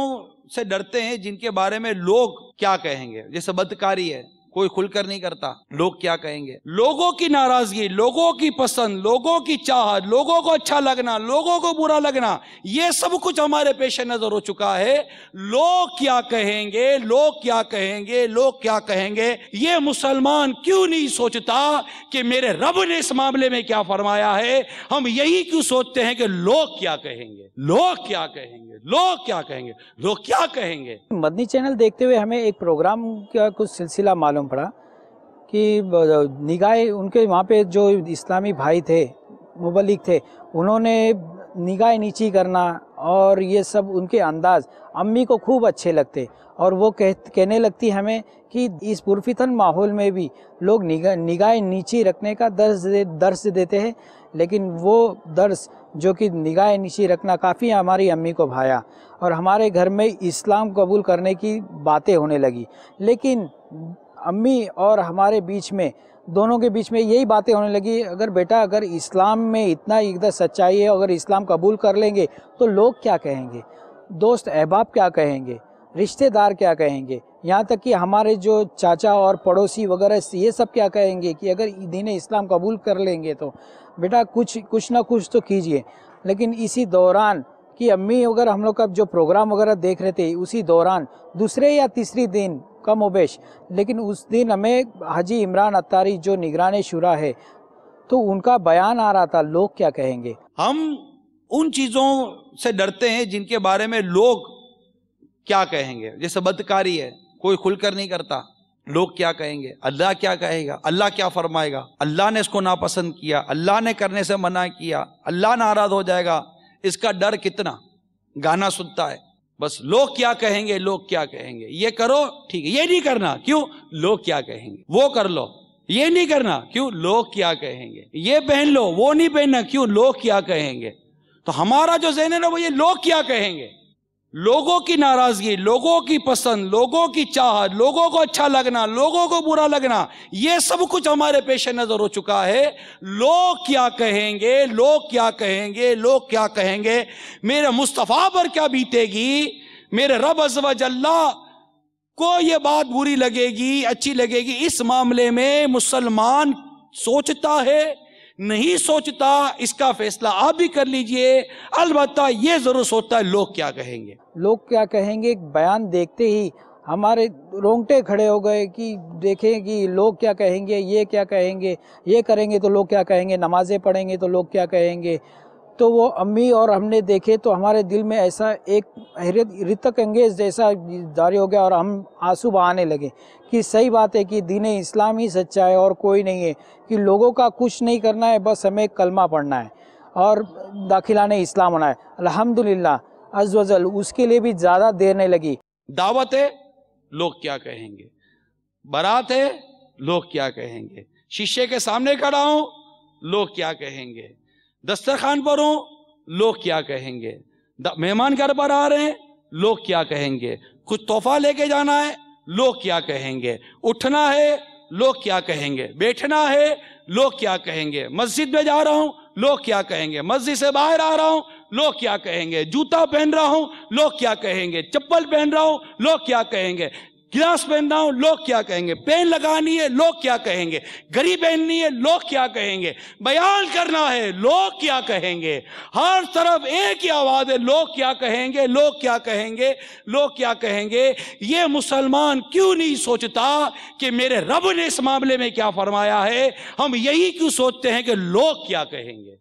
سے ڈرتے ہیں جن کے بارے میں لوگ کیا کہیں گے، جیسے بدکاری ہے، کوئی کھل کر نہیں کرتا، لوگ کیا کہیں گے، لوگوں کی ناراضگی، لوگوں کی پسند، لوگوں کی چاہت، لوگوں کو اچھا لگنا، لوگوں کو برا لگنا، یہ سب کچھ ہمارے پیش نظر ہو چکا ہے۔ لوگ کیا کہیں گے، لوگ کیا کہیں گے، لوگ کیا کہیں گے، یہ مسلمان کیوں نہیں سوچتا کہ میرے رب نے اس معاملے میں کیا فرمایا ہے؟ ہم یہی کیوں سوچتے ہیں کہ لوگ کیا کہیں گے، لوگ کیا کہیں گے، لوگ کیا کہیں گے، لوگ کیا کہیں گے۔ مدنی چینل دیکھتے ہوئے ہمیں ایک پروگرام کا کچھ سلسلہ معلوم پڑا کہ نگاہ ان کے وہاں پہ جو اسلامی بھائی تھے، مبلغ تھے، انہوں نے نگاہ نیچی کرنا اور یہ سب ان کے انداز امی کو خوب اچھے لگتے، اور وہ کہنے لگتی ہمیں کہ اس پرفتن ماحول میں بھی لوگ نگاہ نیچی رکھنے کا درس دیتے ہیں، لیکن وہ درس جو کہ نگاہ نیچی رکھنا کافی ہماری امی کو بھایا، اور ہمارے گھر میں اسلام قبول کرنے کی باتیں ہونے لگی۔ لیکن امی اور ہمارے بیچ میں، دونوں کے بیچ میں یہی باتیں ہونے لگی، اگر بیٹا اگر اسلام میں اتنا ادھر سچائی ہے، اگر اسلام قبول کر لیں گے تو لوگ کیا کہیں گے، دوست احباب کیا کہیں گے، رشتہ دار کیا کہیں گے، یہاں تک کہ ہمارے جو چاچا اور پڑوسی وغیرہ یہ سب کیا کہیں گے کہ اگر دین اسلام قبول کر لیں گے تو بیٹا کچھ نہ کچھ تو کیجئے۔ لیکن اسی دوران کہ امی اگر ہم لوگ کا جو پروگرام وغیرہ دیکھ رہے تھے، اسی دوران دوسرے یا تیسری دن کم و بیش، لیکن اس دن ہمیں حاجی عمران اتاری جو نگران شورا ہے تو ان کا بیان آ رہا تھا، لوگ کیا کہیں گے۔ ہم ان چیزوں سے ڈرتے ہیں جن کے بارے میں لوگ کیا کہیں گے، جیسے بدکاری ہے، کوئی کھل کر نہیں کرتا، لوگ کیا کہیں گے، اللہ کیا کہے گا، اللہ کیا فرمائے گا، اللہ نے اس کو ناپسند کیا، اللہ نے کرنے سے منع کیا، اللہ ناراض ہو جائے گا، اس کا ڈر کتنا۔ گانا سنتا ہے، بس لوگ کیا کہیں گے، لوگ کیا کہیں گے، یہ کرو ٹھیک ہے، یہ نہیں کرنا، کیوں؟ لوگ کیا کہیں گے، وہ کر لو، یہ نہیں کرنا، کیوں؟ لوگ کیا کہیں گے، یہ پہن لو، وہ نہیں پہننا، کیوں؟ لوگ کیا کہیں گے۔ تو ہمارا جو ذہن ہے نا وہ یہ لوگ کیا کہیں گے، لوگوں کی ناراضگی، لوگوں کی پسند، لوگوں کی چاہت، لوگوں کو اچھا لگنا، لوگوں کو برا لگنا، یہ سب کچھ ہمارے پیش نظر ہو چکا ہے۔ لوگ کیا کہیں گے، لوگ کیا کہیں گے، لوگ کیا کہیں گے، میرے مصطفیٰ پر کیا بیتے گی، میرے رب عز و جل کو یہ بات بری لگے گی، اچھی لگے گی۔ اس معاملے میں مسلمان سوچتا ہے نہیں سوچتا، اس کا فیصلہ آپ بھی کر لیجئے۔ البتہ یہ ضرور سوچتا ہے لوگ کیا کہیں گے۔ لوگ کیا کہیں گے بیان دیکھتے ہی ہمارے رونگٹے کھڑے ہو گئے کہ دیکھیں کہ لوگ کیا کہیں گے، یہ کیا کہیں گے، یہ کریں گے تو لوگ کیا کہیں گے، نمازیں پڑھیں گے تو لوگ کیا کہیں گے۔ تو وہ امی اور ہم نے دیکھے تو ہمارے دل میں ایسا ایک رتک انگیز جیسا جاری ہو گیا اور ہم آنسو بہانے لگے کہ صحیح بات ہے کہ دین اسلام ہی سچا ہے اور کوئی نہیں ہے، کہ لوگوں کا کچھ نہیں کرنا ہے، بس ہمیں کلمہ پڑھنا ہے اور داخلانِ اسلام ہونا ہے۔ الحمدللہ عز و جل اس کے لیے بھی زیادہ دیر نہیں لگی۔ دعوت ہے، لوگ کیا کہیں گے، برات ہے، لوگ کیا کہیں گے، شیشے کے سامنے کھڑا ہوں، لوگ کیا کہیں گے، دسترخوان پر ہوں، لوگ کیا کہیں گے، مہمان گھر پر آ رہے ہیں، لوگ کیا کہیں گے، کچھ تحفہ لے کے جانا ہے، لوگ کیا کہیں گے، اٹھنا ہے، لوگ کیا کہیں گے، بیٹھنا ہے، لوگ کیا کہیں گے، مسجد میں جا رہا ہوں، لوگ کیا کہیں گے، مسجد سے باہر آ رہا ہوں، لوگ کیا کہیں گے، جوتا پہن رہا ہوں، لوگ کیا کہیں گے، چپل پہن رہا ہوں، لوگ کیا کہیں گے، گلاس پہن رہا ہوں، لوگ کیا کہیں گے، پین لگانی ہے، لوگ کیا کہیں گے، گھڑی پہننی ہے، لوگ کیا کہیں گے، بیان کرنا ہے، لوگ کیا کہیں گے، ہر طرف ایک ہی آواز ہے، لوگ کیا کہیں گے، لوگ کیا کہیں گے، لوگ کیا کہیں گے۔ یہ مسلمان کیوں نہیں سوچتا کہ میرے رب نے اس معاملے میں کیا فرمایا ہے؟ ہم یہی کیوں سوچتے ہیں کہ لوگ کیا کہیں گے،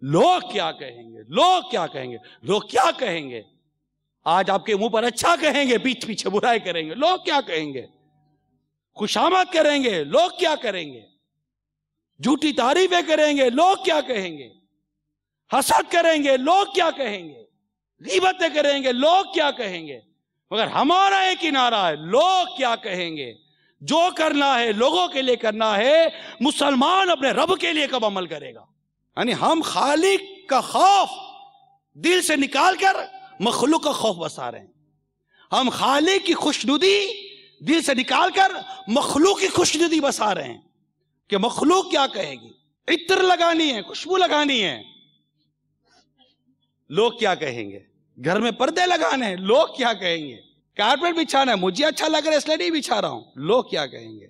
لوگ کیا کہیں گے، لوگ کیا کہیں گے، لوگ کیا کہیں گے۔ آج آپ کے منہ پر اچھا کہیں گے، پیچھے پیچھے برائی کریں گے، لوگ کیا کہیں گے، خوشامد کریں گے، لوگ کیا کریں گے، جھوٹی تعریفیں کریں گے، لوگ کیا کہیں گے، حسد کریں گے، لوگ کیا کہیں گے، غیبتیں کریں گے، لوگ کیا کہیں گے۔ مگر ہمارا ایک ہی نعرہ ہے، لوگ کیا کہیں گے۔ جو کرنا ہے لوگوں کے لیے کرنا ہے، مسلمان اپنے رب کے لیے کب عمل کرے گا؟ یعنی ہم خالق کا خوف دل سے نکال کر مخلوق کا خوف بسا رہے ہیں، ہم خالق کی خوشنودی دل سے نکال کر مخلوق کی خوشنودی بسا رہے ہیں کہ مخلوق کیا کہے گی، عطر لگانی ہے، خوشبو لگانی ہے، لوگ کیا کہیں گے، گھر میں پردے لگانے ہیں، لوگ کیا کہیں گے، کارپیٹ بچھانا ہے، مجھے اچھا لگ رہا ہے اس لیے نہیں بچھا رہا ہوں، لوگ کیا کہیں گے،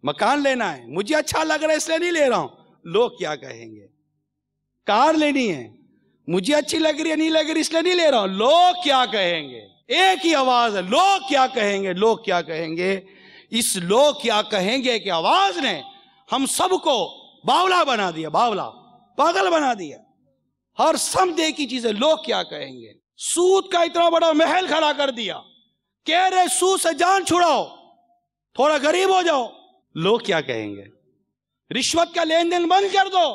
مکان لینا ہے، مجھے اچھا لگ رہا ہے اس لیے نہیں لے رہا ہوں، لوگ کیا کہیں گے، کار لینی ہے، مجھے اچھی لگ رہی ہے نہیں لگ رہی اس لیے نہیں لے رہا ہوں، لوگ کیا کہیں گے۔ ایک ہی آواز ہے، لوگ کیا کہیں گے، لوگ کیا کہیں گے۔ اس لوگ کیا کہیں گے کہ آواز نے ہم سب کو باولا بنا دیا، باولا پاگل بنا دیا، ہر سمجھے کی چیزیں لوگ کیا کہیں گے۔ سود کا اتنا بڑا محل کھڑا کر دیا، کہہ رہے سود سے جان چھڑاؤ، تھوڑا غریب ہو جاؤ، لوگ کیا کہیں گے۔ رشوت کا لین دین بند کر دو،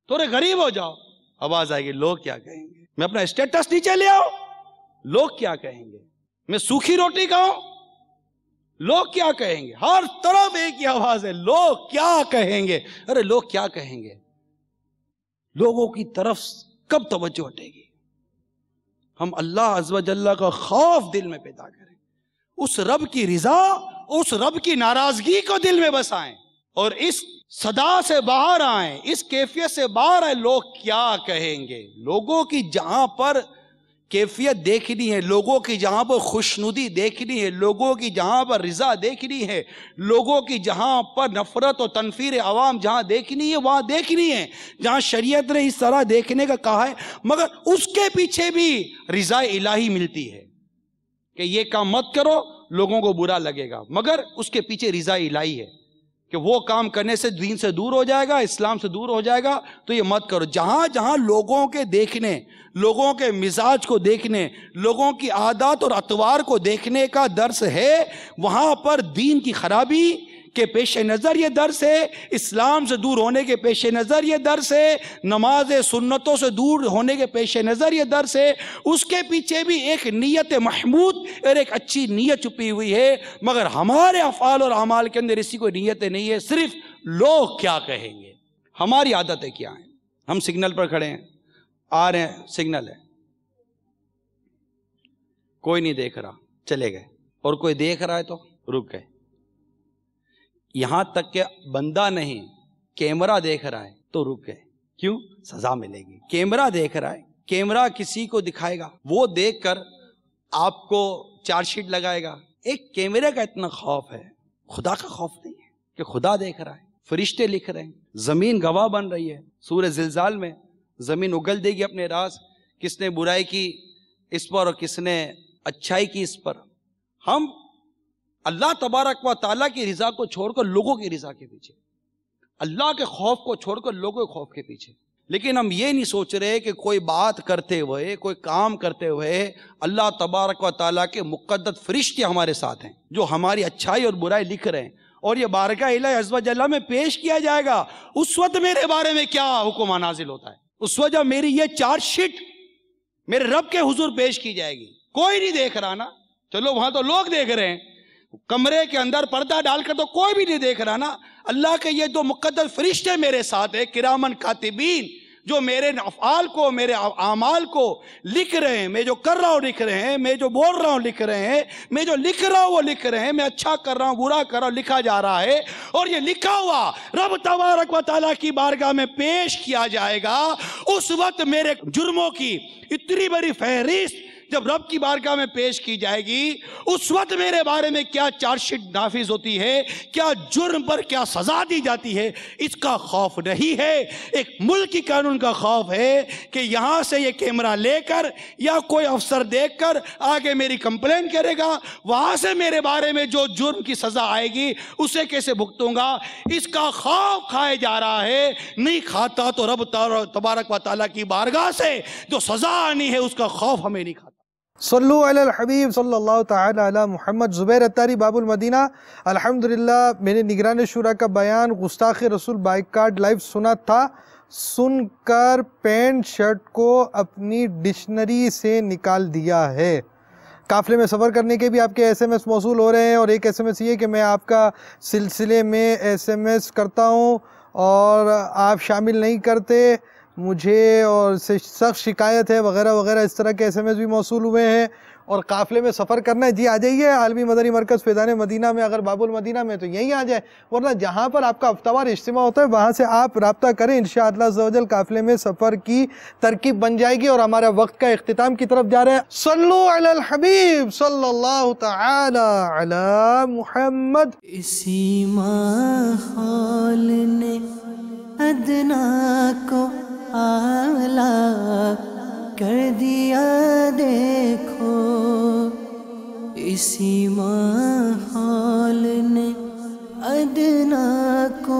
تھوڑے غریب ہو جاؤ، آواز آئے گی، لوگ کیا کہیں گے۔ میں اپنا اسٹیٹس نیچے لے آؤں، لوگ کیا کہیں گے۔ میں سوکھی روٹی کھاؤں، لوگ کیا کہیں گے۔ ہر طرف ایک ہی آواز ہے، لوگ کیا کہیں گے۔ ارے لوگ کیا کہیں گے، لوگوں کی طرف کب توجہ ہٹے گی؟ ہم اللہ عز و جل کا خوف دل میں پیدا کریں، اس رب کی رضا، اس رب کی ناراضگی کو دل میں بسائیں، اور اس صدا سے باہر آئیں، اس کیفیت سے باہر آئیں۔ لوگ کیا کہیں گے، لوگوں کی جہاں پر کیفیت دیکھنی ہے، لوگوں کی جہاں پر خوشنودی دیکھنی ہے، لوگوں کی جہاں پر رضا دیکھنی ہے، لوگوں کی جہاں پر نفرت اور تنفیر عوام جہاں دیکھنی ہے وہاں دیکھنی ہے، جہاں شریعت نے اس طرح دیکھنے کا کہا ہے، مگر اس کے پیچھے بھی رضا الہی ملتی ہے کہ یہ کام مت کرو، لوگوں کو برا لگے گا، مگر اس کے پیچھے رضا الہی ہے کہ وہ کام کرنے سے دین سے دور ہو جائے گا، اسلام سے دور ہو جائے گا، تو یہ مت کرو۔ جہاں جہاں لوگوں کے دیکھنے، لوگوں کے مزاج کو دیکھنے، لوگوں کی عادات اور اطوار کو دیکھنے کا درس ہے، وہاں پر دین کی خرابی کے پیش نظر یہ درس ہے، اسلام سے دور ہونے کے پیش نظر یہ درس ہے، نماز سنتوں سے دور ہونے کے پیش نظر یہ درس ہے۔ اس کے پیچھے بھی ایک نیت محمود اور ایک اچھی نیت چھپی ہوئی ہے، مگر ہمارے افعال اور اعمال کے اندر اسی کوئی نیت نہیں ہے، صرف لوگ کیا کہیں گے۔ ہماری عادتیں کیا ہیں؟ ہم سگنل پر کھڑے ہیں، آ رہے ہیں، سگنل ہے، کوئی نہیں دیکھ رہا چلے گئے, اور کوئی دیکھ رہا ہے تو رک گئے. یہاں تک کہ بندہ نہیں کیمرہ دیکھ رہا ہے تو رک گئے. کیوں؟ سزا ملے گی. کیمرہ دیکھ رہا ہے, کیمرہ کسی کو دکھائے گا, وہ دیکھ کر آپ کو چارج شیٹ لگائے گا. ایک کیمرے کا اتنا خوف ہے, خدا کا خوف نہیں ہے کہ خدا دیکھ رہا ہے, فرشتے لکھ رہے ہیں, زمین گواہ بن رہی ہے. سورہ زلزال میں زمین اگل دے گی اپنے راز, کس نے برائی کی اس پر اور کس نے اچھائی کی اس پر. ہم اللہ تبارک و تعالیٰ کی رضا کو چھوڑ کر لوگوں کی رضا کے پیچھے, اللہ کے خوف کو چھوڑ کر لوگوں کے خوف کے پیچھے. لیکن ہم یہ نہیں سوچ رہے کہ کوئی بات کرتے ہوئے, کوئی کام کرتے ہوئے اللہ تبارک و تعالیٰ کے مقدس فرشتے ہمارے ساتھ ہیں جو ہماری اچھائی اور برائی لکھ رہے ہیں, اور یہ بارگاہ الہ عز و جل میں پیش کیا جائے گا. اس وقت میرے بارے میں کیا حکم نازل ہوتا ہے, اس وقت جب میری یہ چارج شیٹ میرے رب کے حضور پیش کی جائے گی. کوئی نہیں دیکھ رہا نا, چلو وہاں تو لوگ دیکھ رہے ہیں, کمرے کے اندر پردہ ڈال کر تو کوئی بھی نہیں دیکھ رہا نا. اللہ کے یہ دو مقدس فرشتے میرے ساتھ ہیں, کرامن کاتبین, جو میرے افعال کو, میرے اعمال کو لکھ رہے ہیں. میں جو کر رہا ہوں لکھ رہے ہیں, میں جو بول رہا ہوں لکھ رہے ہیں, میں جو لکھ رہا ہوں وہ لکھ رہے ہیں, میں اچھا کر رہا ہوں برا کر رہا ہوں لکھا جا رہا ہے. اور یہ لکھا ہوا رب تبارک و تعالیٰ کی بارگاہ میں پیش کیا جائے گا. اس وقت میرے جرموں کی اتنی بڑی فہرست جب رب کی بارگاہ میں پیش کی جائے گی, اس وقت میرے بارے میں کیا چارج شیٹ نافذ ہوتی ہے, کیا جرم پر کیا سزا دی جاتی ہے, اس کا خوف نہیں ہے. ایک ملکی قانون کا خوف ہے کہ یہاں سے یہ کیمرہ لے کر یا کوئی افسر دیکھ کر آگے میری کمپلین کرے گا, وہاں سے میرے بارے میں جو جرم کی سزا آئے گی اسے کیسے بھگتوں گا. اس کا خوف کھائے جا رہا ہے. نہیں کھاتا تو رب تبارک و تعالیٰ کی بارگاہ سے جو سزا آنی ہے اس کا خوف ہمیں نہیں کھاتا. صلو علی الحبیب صلی اللہ تعالی علی محمد. زبیر اتاری, باب المدینہ. الحمدللہ میں نے نگران شورا کا بیان گستاخ رسول بائیکاٹ لائیو سنا تھا. سن کر پینٹ شرٹ کو اپنی ڈکشنری سے نکال دیا ہے. قافلے میں سفر کرنے کے بھی آپ کے ایس ایم ایس موصول ہو رہے ہیں, اور ایک ایس ایم ایس یہ کہ میں آپ کا سلسلے میں ایس ایم ایس کرتا ہوں اور آپ شامل نہیں کرتے, مجھے اور سخت شکایت ہے وغیرہ وغیرہ. اس طرح کے ایس ایم ایس بھی موصول ہوئے ہیں. اور قافلے میں سفر کرنا ہے, جی آ جائیے عالمی مدنی مرکز فیضان مدینہ میں. اگر باب المدینہ میں تو یہیں آ جائیں, ورنہ جہاں پر آپ کا ہفتہ وار اجتماع ہوتا ہے وہاں سے آپ رابطہ کریں. انشاءاللہ عز و جل قافلے میں سفر کی ترکیب بن جائے گی. اور ہمارا وقت کا اختتام کی طرف جا رہا ہے. صلو علی الحبیب صلی اللہ تعالی علی محمد. اسی ماحول نے ادنا کو اعلیٰ کر دیا دیکھو, اسی ماحول نے ادنا کو